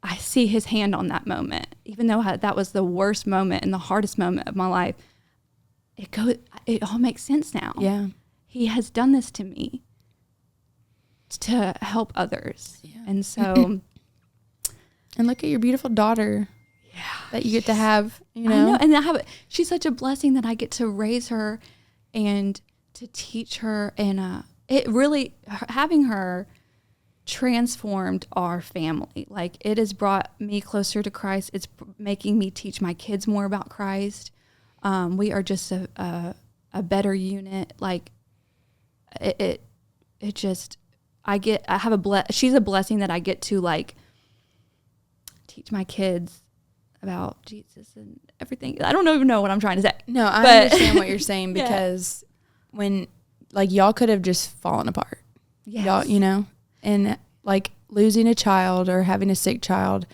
I see his hand on that moment, even though that was the worst moment and the hardest moment of my life. It all makes sense now. Yeah. He has done this to me to help others. Yeah. And so. And look at your beautiful daughter. Yeah, that you get to have, I know, and she's such a blessing that I get to raise her and to teach her, and it really, having her transformed our family. Like it has brought me closer to Christ. It's making me teach my kids more about Christ. We are just a better unit. Like it just, she's a blessing that I get to like teach my kids about Jesus and everything. I don't even know what I'm trying to say. No, I understand what you're saying because when like y'all could have just fallen apart. Yes. Y'all, and like losing a child or having a sick child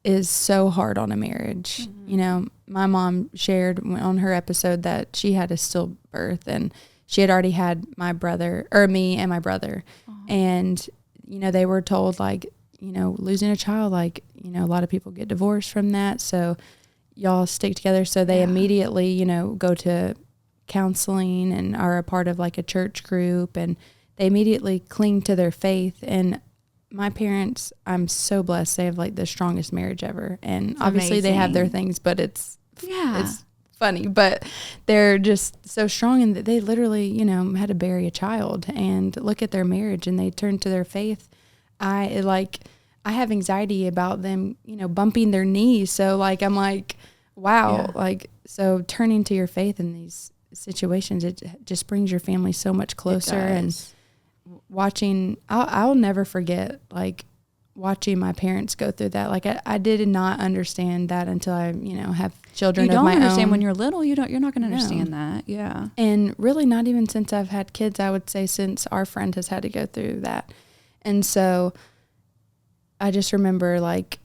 is so hard on a marriage. Mm-hmm. My mom shared on her episode that she had a stillbirth and she had already had me and my brother. Uh-huh. And, they were told like, losing a child, like, a lot of people get divorced from that. So y'all stick together. So they immediately, go to counseling and are a part of like a church group, and they immediately cling to their faith. And my parents, I'm so blessed. They have like the strongest marriage ever. And obviously they have their things, but it's funny, but they're just so strong, and they literally, had to bury a child, and look at their marriage, and they turned to their faith. I have anxiety about them, bumping their knees. So like, I'm like, wow. Like, so turning to your faith in these situations, it just brings your family so much closer. And watching, I'll never forget, like watching my parents go through that. Like I did not understand that until I, have children of my own. You don't understand when you're little. You're not going to understand that. Yeah. And really not even since I've had kids, I would say since our friend has had to go through that. And so I just remember, like,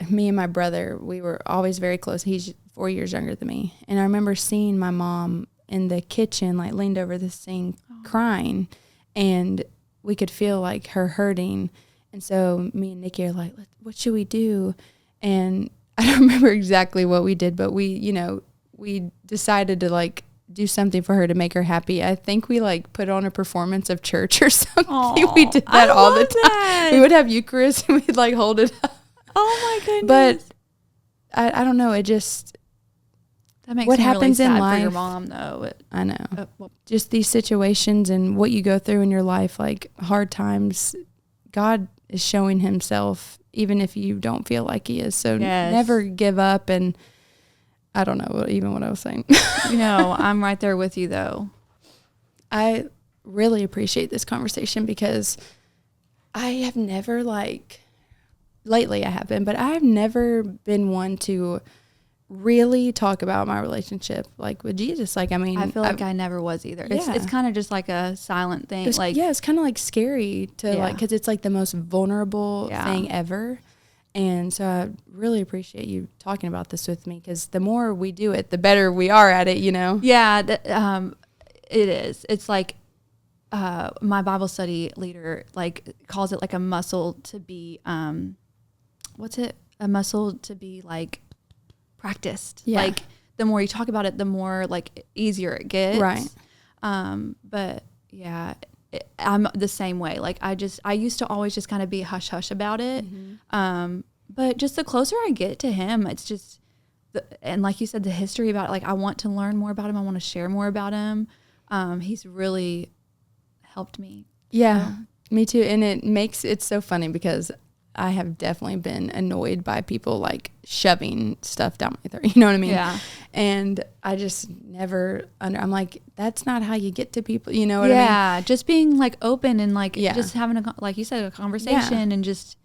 me and my brother, we were always very close. He's 4 years younger than me. And I remember seeing my mom in the kitchen, like, leaned over the sink crying, and we could feel, like, her hurting. And so me and Nikki are like, what should we do? And I don't remember exactly what we did, but we decided to, like, do something for her to make her happy. I think we, like, put on a performance of church or something. Aww, we did that all the time. That. We would have Eucharist and we'd, like, hold it up. Oh my goodness. But I don't know. It just, that makes what me happens really sad in life, for your mom, though. I know. Just these situations and what you go through in your life, like hard times, God is showing himself even if you don't feel like he is. So never give up. And I don't know even what I was saying. I'm right there with you, though. I really appreciate this conversation because I have never, like, lately I have been, but I've never been one to really talk about my relationship, like, with Jesus. Like, I mean, I feel like I never was either. It's kind of just like a silent thing. It's kind of like scary to like, because it's like the most vulnerable thing ever. And so I really appreciate you talking about this with me, because the more we do it, the better we are at it, Yeah, it is. It's like my Bible study leader, like, calls it like a muscle to be, a muscle to be, like, practiced. Yeah. Like, the more you talk about it, the more, like, easier it gets. Right. But yeah, I'm the same way. Like, I used to always just kind of be hush hush about it. Mm-hmm. But just the closer I get to him, it's just, and like you said, the history about it, like, I want to learn more about him. I want to share more about him. He's really helped me. Yeah, me too. And it's so funny because I have definitely been annoyed by people, like, shoving stuff down my throat. You know what I mean? Yeah. And I just never I'm like, that's not how you get to people. You know what I mean? Yeah. Just being, like, open and, like, just having like you said, a conversation and just.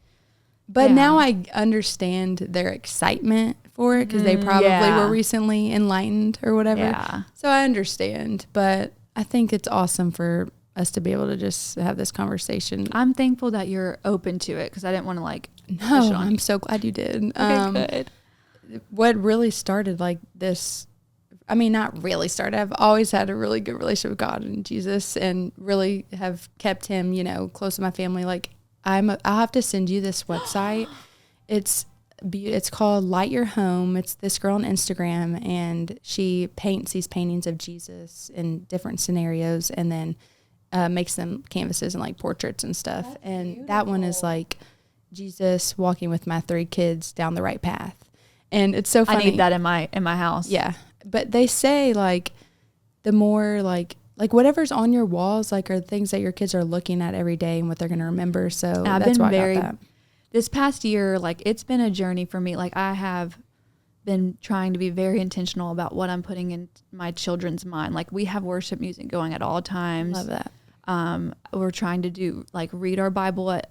But now I understand their excitement for it because they probably were recently enlightened or whatever. Yeah. So I understand, but I think it's awesome for us to be able to just have this conversation. I'm thankful that you're open to it because I didn't want to, like, no, I'm so glad you did. Okay, good. What really started, like, this, I mean, not really started. I've always had a really good relationship with God and Jesus, and really have kept him, close to my family. Like, I'll have to send you this website. It's called Light Your Home. It's this girl on Instagram, and she paints these paintings of Jesus in different scenarios, and then makes them canvases and, like, portraits and stuff. That's and beautiful. That one is, like, Jesus walking with my 3 kids down the right path. And it's so funny. I need that in my house. Yeah. But they say, like, the more, like whatever's on your walls, like, are things that your kids are looking at every day and what they're going to remember. So that's why I got that. This past year, like, it's been a journey for me. Like, I have been trying to be very intentional about what I'm putting in my children's mind. Like, we have worship music going at all times. Love that. We're trying to do, like, read our Bible at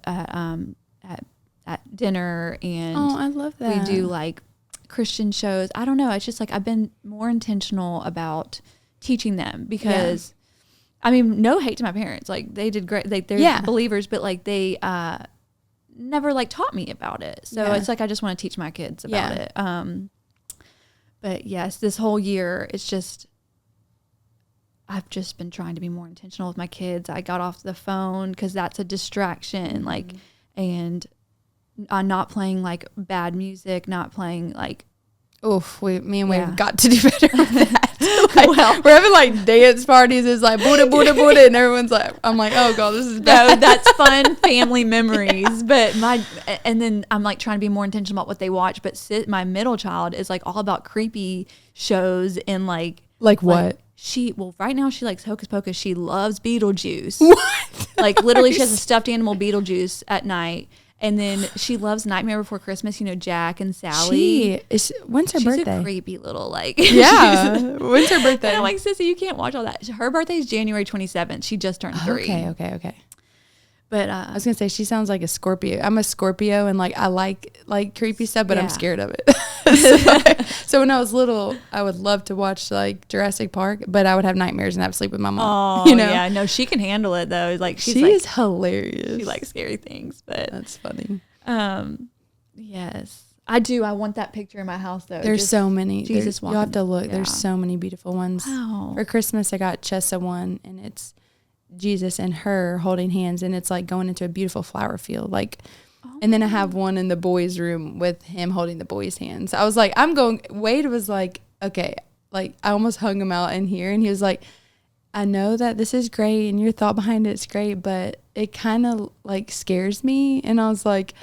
dinner, and I love that. We do, like, Christian shows. I don't know. It's just, like, I've been more intentional about teaching them because, I mean, no hate to my parents. Like, they did great. Like, they're believers, but, like, they never, like, taught me about it. So it's like I just want to teach my kids about it. But yes, this whole year, it's just, I've just been trying to be more intentional with my kids. I got off the phone because that's a distraction. Like, and I'm not playing, like, bad music, not playing, like, we've got to do better with that. Like, we're having, like, dance parties. It's like Buddha, Buddha, Buddha, and everyone's like, I'm like, oh god, this is bad. No, that's fun family memories. But and then I'm, like, trying to be more intentional about what they watch. But my middle child is, like, all about creepy shows and, like what? Right now she likes Hocus Pocus. She loves Beetlejuice. What? Like, literally, she has a stuffed animal Beetlejuice at night. And then she loves Nightmare Before Christmas, Jack and Sally. When's her birthday? She's a creepy little, like. Yeah. When's her birthday? And I'm like, Sissy, you can't watch all that. Her birthday is January 27th. She just turned 3. Okay. But I was gonna say she sounds like a Scorpio. I'm a Scorpio, and like I like creepy stuff, but I'm scared of it. So when I was little, I would love to watch like Jurassic Park, but I would have nightmares and have to sleep with my mom. Oh, yeah, no, she can handle it though. Like she is hilarious. She likes scary things, but that's funny. Yes, I do. I want that picture in my house though. There's so many. Jesus, you'll have to look. Yeah. There's so many beautiful ones. Wow. For Christmas, I got Chessa one, and it's Jesus and her holding hands, and it's like going into a beautiful flower field. Like, and then I have one in the boys' room with him holding the boys' hands. I was like, Wade was like, okay, like I almost hung him out in here, and he was like, I know that this is great, and your thought behind it's great, but it kind of like scares me. And I was like,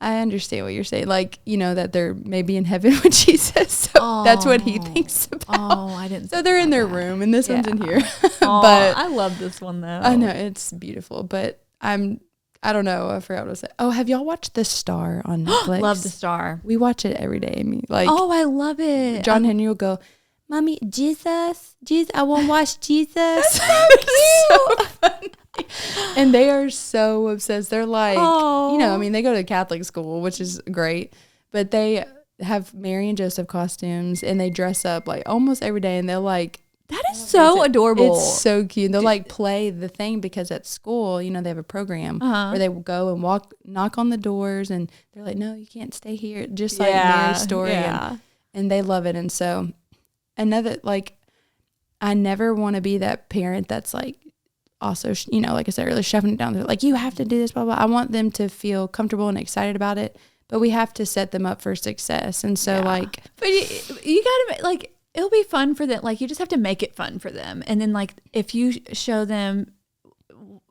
I understand what you're saying. Like, you know, that they're maybe in heaven with Jesus. So that's what he thinks about. Oh, I didn't. So they're in their room, and this one's in here. But I love this one though. I know it's beautiful, but I don't know. I forgot what I said. Oh, have y'all watched The Star on Netflix? Love The Star. We watch it every day. Amy. Like, oh, I love it. John Henry will go, Mommy, Jesus, I want to watch Jesus. So cute. So funny. And they are so obsessed. They're like, you know, I mean, they go to Catholic school, which is great, but they have Mary and Joseph costumes, and they dress up like almost every day, and they're like, that is so adorable. It's so cute. They'll like play the thing, because at school, you know, they have a program where they will go and knock on the doors, and they're like, no, you can't stay here. Just like Mary's story. Yeah. And they love it. And so another, like, I never want to be that parent that's like, also, you know, like I said earlier, shoving it down. They're like, you have to do this, blah, blah. I want them to feel comfortable and excited about it, but we have to set them up for success. And so like, but you gotta like, it'll be fun for them. Like, you just have to make it fun for them. And then like, if you show them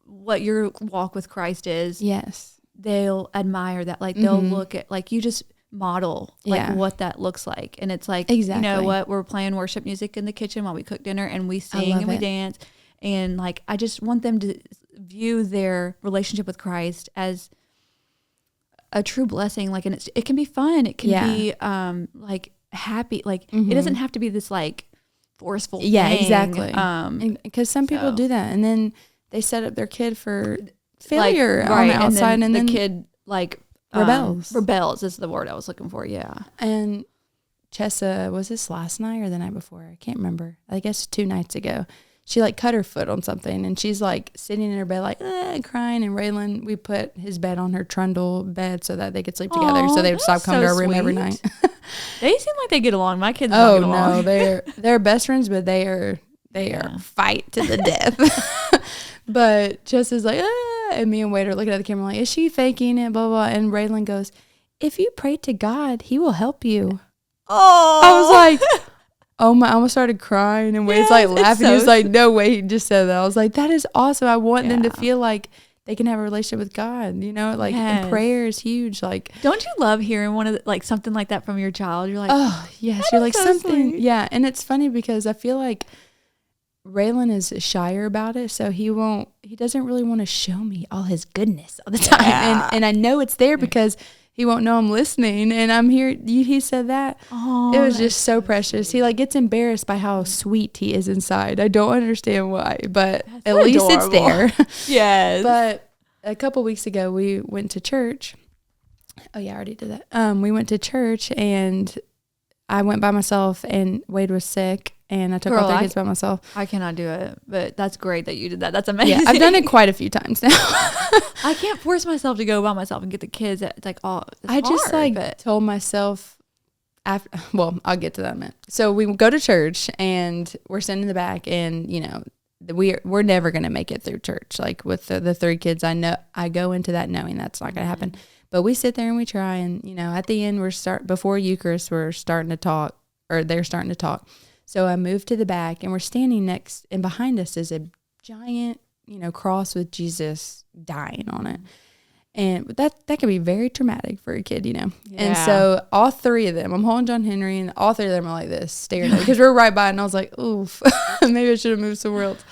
what your walk with Christ is, yes, they'll admire that. Like, they'll look at, like, you just model like what that looks like. And it's like, you know what, we're playing worship music in the kitchen while we cook dinner, and we sing and we dance. And like, I just want them to view their relationship with Christ as a true blessing. Like, and it can be fun. It can be like happy. Like, it doesn't have to be this like forceful thing. Exactly. Because some people do that, and then they set up their kid for failure on the outside, and then the kid like rebels is the word I was looking for. Yeah. And Chessa, was this last night or the night before? I can't remember. I guess 2 nights ago. She like cut her foot on something, and she's like sitting in her bed like crying. And Raylan, we put his bed on her trundle bed so that they could sleep together, so they would stop coming to our room every night. They seem like they get along. My kids don't get along. No, they're best friends, but they are fight to the death. But Chessa's like, and me and Wade are looking at the camera like, is she faking it? Blah, blah, blah. And Raylan goes, if you pray to God, he will help you. Oh, I was like, oh my, I almost started crying, and Wade's like laughing. He was like, no way, he just said that. I was like, that is awesome. I want them to feel like they can have a relationship with God, you know, like, and prayer is huge. Like, don't you love hearing like something like that from your child? You're like, oh yes, you're like, so something. Sweet. Yeah. And it's funny because I feel like Raylan is shyer about it. So he doesn't really want to show me all his goodness all the time. Yeah. And I know it's there because he won't know I'm listening, and I'm here. He said that. Oh, it was just so precious. He like gets embarrassed by how sweet he is inside. I don't understand why, but at least it's there. Yes. But a couple weeks ago, we went to church. Oh yeah, I already did that. We went to church, and I went by myself, and Wade was sick, and I took all the kids by myself. I cannot do it, but that's great that you did that. That's amazing. Yeah, I've done it quite a few times now. I can't force myself to go by myself and get the kids. It's like, told myself after. Well, I'll get to that in a minute. So we go to church, and we're sitting in the back, and you know, we're never gonna make it through church. Like with the 3 kids, I know I go into that knowing that's not gonna happen. But we sit there and we try, and you know, at the end before Eucharist, we're starting to talk, or they're starting to talk. So I moved to the back, and we're standing next, and behind us is a giant, you know, cross with Jesus dying on it. And that can be very traumatic for a kid, you know. Yeah. And so all 3 of them, I'm holding John Henry, and all 3 of them are like this, staring at me, because we're right by, and I was like, oof, maybe I should have moved somewhere else.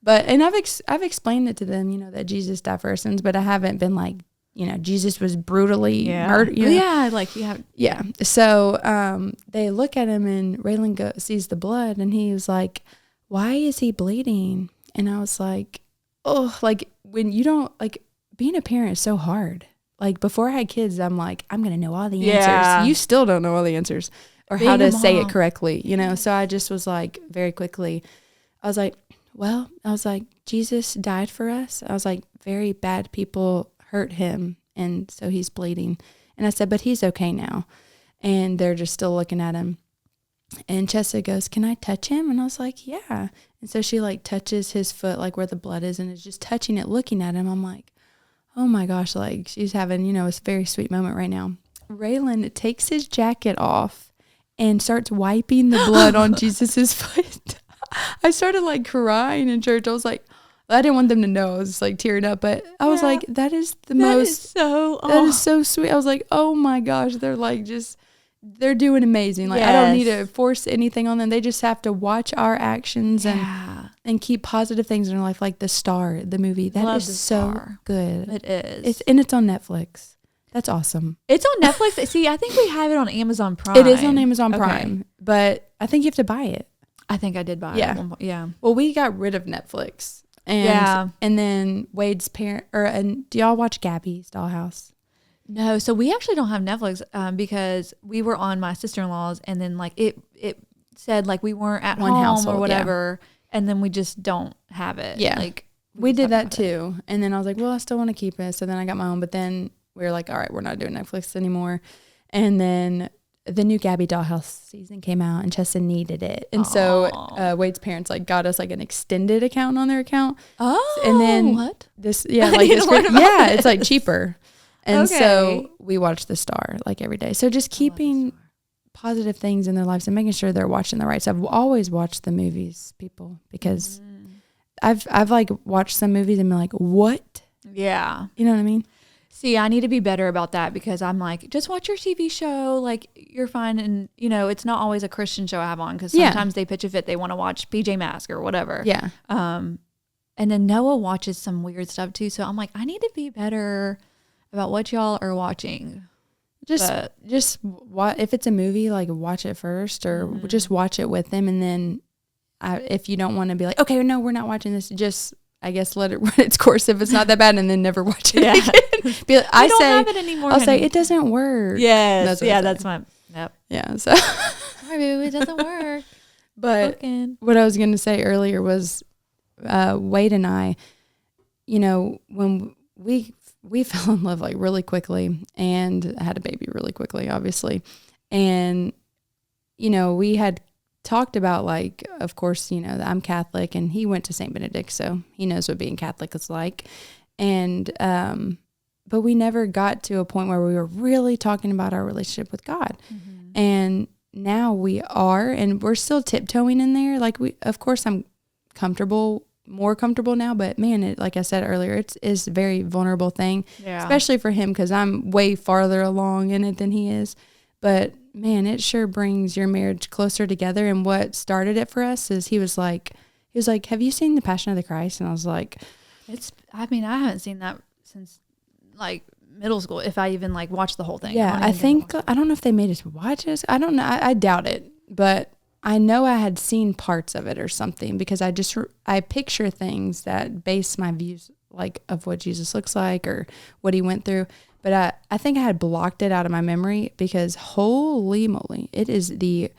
But, and I've explained it to them, you know, that Jesus died for our sins, but I haven't been like, you know, Jesus was brutally murdered. You know? Yeah, like you have. Yeah. So they look at him, and Raylan sees the blood, and he was like, why is he bleeding? And I was like, oh, like when you don't, like being a parent is so hard. Like before I had kids, I'm like, I'm going to know all the Yeah. answers. You still don't know all the answers or Being how to a say it mom. correctly, you know? So I just was like, very quickly, I was like, Jesus died for us. I was like, very bad people hurt him. And so he's bleeding. And I said, but he's okay now. And they're just still looking at him. And Chessa goes, can I touch him? And I was like, yeah. And so she like touches his foot, like where the blood is, and is just touching it, looking at him. I'm like, oh my gosh, like she's having, you know, a very sweet moment right now. Raylan takes his jacket off and starts wiping the blood on Jesus's foot. I started like crying in church. I was like, I didn't want them to know. I was just like tearing up, but I was like, that is so sweet. I was like, oh my gosh, they're like they're doing amazing. Like I don't need to force anything on them. They just have to watch our actions and keep positive things in their life. Like The Star, the movie. That is so good. It is. It's on Netflix. That's awesome. It's on Netflix. See, I think we have it on Amazon Prime. It is on Amazon Prime, but I think you have to buy it. I think I did buy it. Yeah. Well, we got rid of Netflix. And then Wade's parent, and do y'all watch Gabby's Dollhouse? No, so we actually don't have Netflix because we were on my sister-in-law's, and then like it said like we weren't at One home household, or whatever, and then we just don't have it. Yeah, like we did that too, and then I was like, well, I still want to keep it, so then I got my own, but then we were like, all right, we're not doing Netflix anymore, and then the new Gabby Dollhouse season came out, and Chessa needed it, and so Wade's parents like got us like an extended account on their account. Oh, and then what? This it's like cheaper. And so we watch The Star like every day. So just keeping positive things in their lives and making sure they're watching the right stuff. I've always watched the movies, people, because I've like watched some movies and been like, what? Yeah. You know what I mean? See, I need to be better about that because I'm like, just watch your TV show. Like, you're fine. And, you know, it's not always a Christian show I have on because sometimes they pitch a fit. They want to watch PJ Masks or whatever. Yeah. And then Noah watches some weird stuff too. So I'm like, I need to be better about what y'all are watching. Just if it's a movie, like watch it first or just watch it with them. And then if you don't want to be like, okay, no, we're not watching this, just, I guess, let it run its course if it's not that bad and then never watch it again. Be like, I don't have it anymore. I'll say, it doesn't work. Yes. That's my, yep. Yeah. So. Sorry, baby, it doesn't work. But what I was going to say earlier was Wade and I, you know, when we fell in love like really quickly and had a baby really quickly, obviously. And, you know, we had talked about like, of course, you know, I'm Catholic and he went to St. Benedict, so he knows what being Catholic is like. And, but we never got to a point where we were really talking about our relationship with God. Mm-hmm. And now we are, and we're still tiptoeing in there. Like of course I'm more comfortable now, but man, it, like I said earlier, it's a very vulnerable thing, especially for him because I'm way farther along in it than he is. But man, it sure brings your marriage closer together. And what started it for us is he was like, have you seen The Passion of the Christ? And I was like, I haven't seen that since like middle school, if I even like watched the whole thing. Yeah, I don't know if they made us watch it. I don't know. I doubt it, but I know I had seen parts of it or something because I picture things that base my views like of what Jesus looks like or what he went through. But I think I had blocked it out of my memory because holy moly, it is the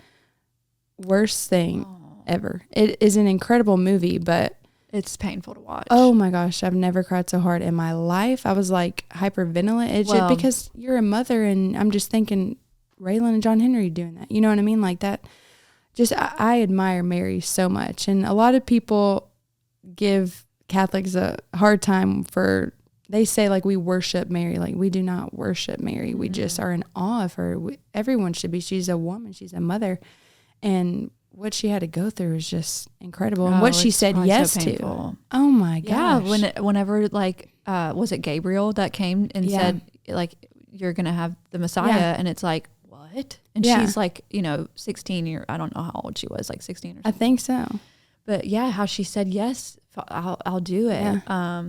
worst thing ever. It is an incredible movie, but it's painful to watch. Oh my gosh, I've never cried so hard in my life. I was like hyperventilating. It's just because you're a mother and I'm just thinking Raylan and John Henry doing that. You know what I mean? Like that. Just, I admire Mary so much. And a lot of people give Catholics a hard time they say like we worship Mary. Like we do not worship Mary. We just are in awe of her. Everyone should be. She's a woman. She's a mother. And what she had to go through is just incredible. And what she said yes to. Oh my gosh. Yeah, whenever like, was it Gabriel that came and said like, you're going to have the Messiah? And it's like, what? And she's like, 16 I don't know how old she was, like 16 or something. I think so. But yeah, how she said, yes, I'll do it. Yeah.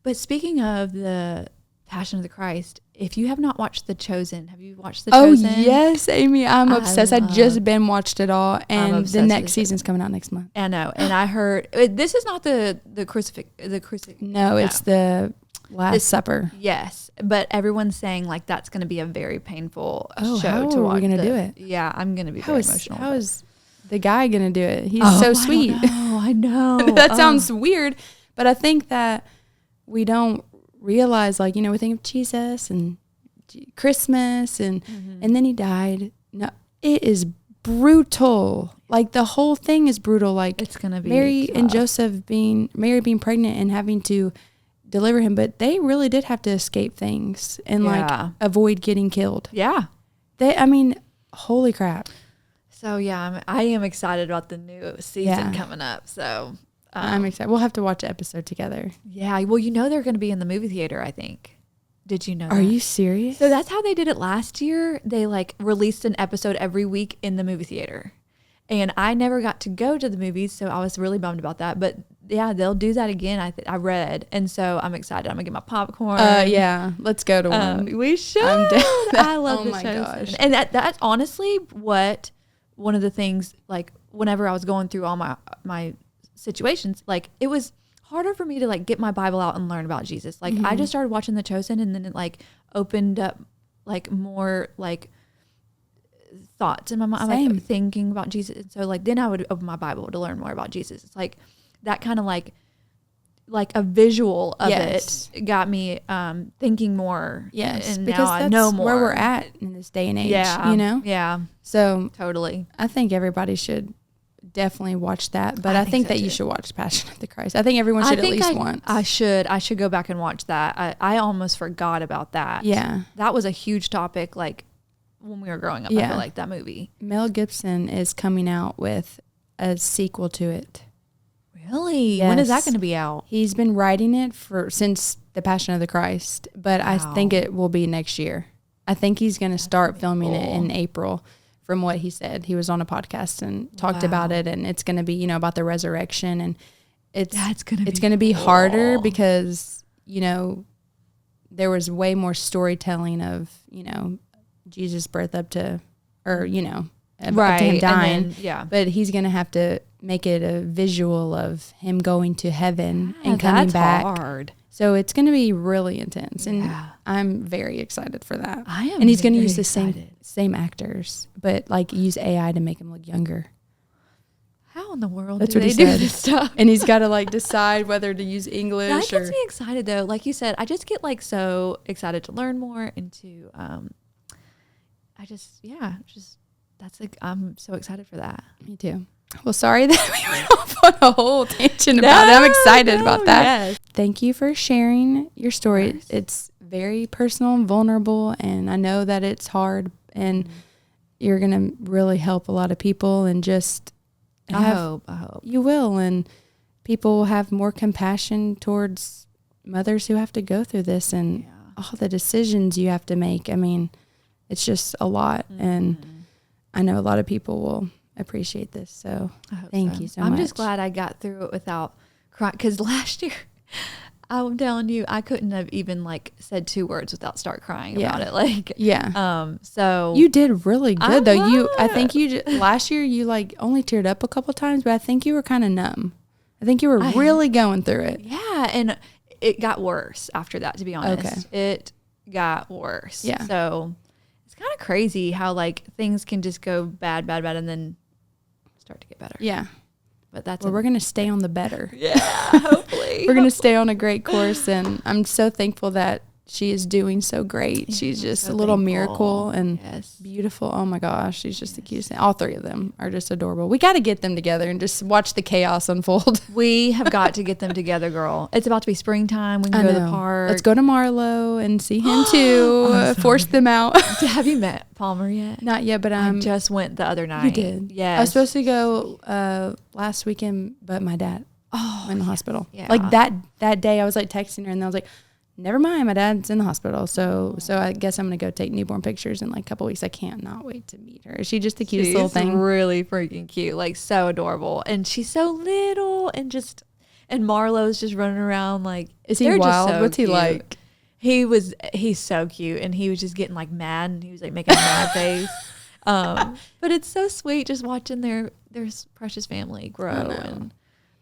But speaking of the Passion of the Christ, if you have not watched The Chosen, have you watched The Chosen? Oh yes, Amy, I'm obsessed. I just watched it all, and the next season's coming out next month. I know, and I heard, this is not the crucifix. No, it's the Last Supper. Yes, but everyone's saying like that's going to be a very painful show how to watch. are we going to do it? Yeah, I'm going to be very emotional. How is the guy going to do it? He's so sweet. I know. That sounds weird, but I think that we don't realize, like, we think of Jesus and Christmas and then he died. No, it is brutal. Like, the whole thing is brutal. Like, it's gonna be Mary tough. and Joseph being pregnant and having to deliver him, but they really did have to escape things and like avoid getting killed. Yeah. Holy crap. So yeah, I am excited about the new season coming up. So I'm excited. We'll have to watch an episode together. Yeah. Well, they're going to be in the movie theater, I think. Did you know that? Are you serious? So that's how they did it last year. They like released an episode every week in the movie theater. And I never got to go to the movies, so I was really bummed about that. But yeah, they'll do that again. I read, and so I'm excited. I'm gonna get my popcorn. Yeah, let's go to one. We should. I'm down. I love the my show, gosh. and that's honestly what one of the things. Like whenever I was going through all my situations, like it was harder for me to like get my Bible out and learn about Jesus. Like I just started watching The Chosen, and then it like opened up like more like thoughts in my mind. I'm like thinking about Jesus. And so like then I would open my Bible to learn more about Jesus. It's like that kind of like a visual of it got me thinking more. Yes, and because now that's I know more where we're at in this day and age. Yeah. Yeah. So Totally. I think everybody should definitely watch that. But I think so that too. you should watch Passion of the Christ. I think everyone should at least once. I should go back and watch that. I almost forgot about that. Yeah. That was a huge topic like when we were growing up. I feel like that movie. Mel Gibson is coming out with a sequel to it. Really? Yes. When is that going to be out? He's been writing it since The Passion of the Christ, but I think it will be next year. I think he's going to start filming it in April. From what he said, he was on a podcast and talked about it, and it's going to be, about the resurrection, and it's going to be harder because, there was way more storytelling of, Jesus' birth up to him dying. But he's going to have to make it a visual of him going to heaven and coming back. Hard. So it's going to be really intense, and I'm very excited for that. I am. And he's going to use the excited. same actors, but like use AI to make him look younger. How in the world That's do what they he do said. this stuff? And he's got to like decide whether to use English. That gets me excited though. Like you said, I just get like so excited to learn more and to I'm so excited for that. Me too. Well, sorry that we went off on a whole tangent about it. I'm excited about that. Yes. Thank you for sharing your story. It's very personal and vulnerable, and I know that it's hard, and you're going to really help a lot of people, and just I hope. You will, and people will have more compassion towards mothers who have to go through this and all the decisions you have to make. I mean, it's just a lot, and I know a lot of people will appreciate this. So thank you so much. I'm just glad I got through it without crying, because last year, I'm telling you, I couldn't have even like said 2 words without start crying about it. Like, so you did really good though. I think last year you like only teared up a couple times, but I think you were kind of numb. I think you were really going through it. Yeah. And it got worse after that, to be honest. Okay. It got worse. Yeah. So it's kind of crazy how like things can just go bad, and then start to get better. Yeah. But that's we're going to stay on the better. Yeah, hopefully. We're going to stay on a great course, and I'm so thankful that she is doing so great. Yeah, she's just a little miracle and beautiful. Oh my gosh, she's just the cutest thing. All 3 of them are just adorable. We got to get them together and just watch the chaos unfold. We have got to get them together, girl. It's about to be springtime. We can go to the park. Let's go to Marlowe and see him too. Force them out. Have you met Palmer yet? Not yet, but I just went the other night. You did? Yes. I was supposed to go last weekend, but my dad went in the hospital. Yeah. Like that day, I was like texting her, and I was like, never mind, my dad's in the hospital. So I guess I'm going to go take newborn pictures in like a couple weeks. I can't not wait to meet her. Is she just the cutest little thing? Really freaking cute. Like so adorable. And she's so little and Marlowe's just running around like. Is he wild? So What's he cute. like? He's so cute, and he was just getting like mad, and he was like making a mad face. But it's so sweet just watching their precious family grow, and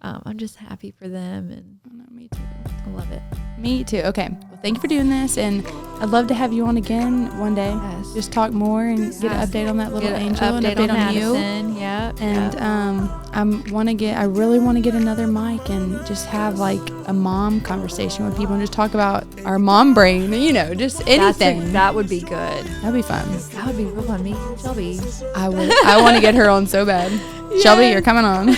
I'm just happy for them. And I know, me too. I love it. Me too. Okay. Well, thank you for doing this, and I'd love to have you on again one day. Yes. Just talk more and get an update on that little angel and update on Madison. you. Yeah. And I really want to get another mic and just have like a mom conversation with people and just talk about our mom brain. You know, just anything. That would be good. That'd be fun. That would be real fun. Me, Shelby. I want to get her on so bad. Yes. Shelby, you're coming on.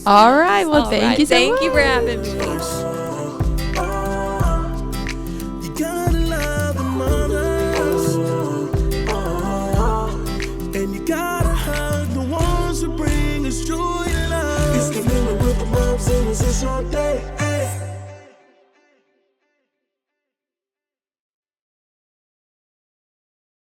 All right. Well, thank you so much. Thank you for having me. You gotta love the mothers, and you gotta hug the ones who bring us joy and love. It's Camilla with the moms, and it's a short day.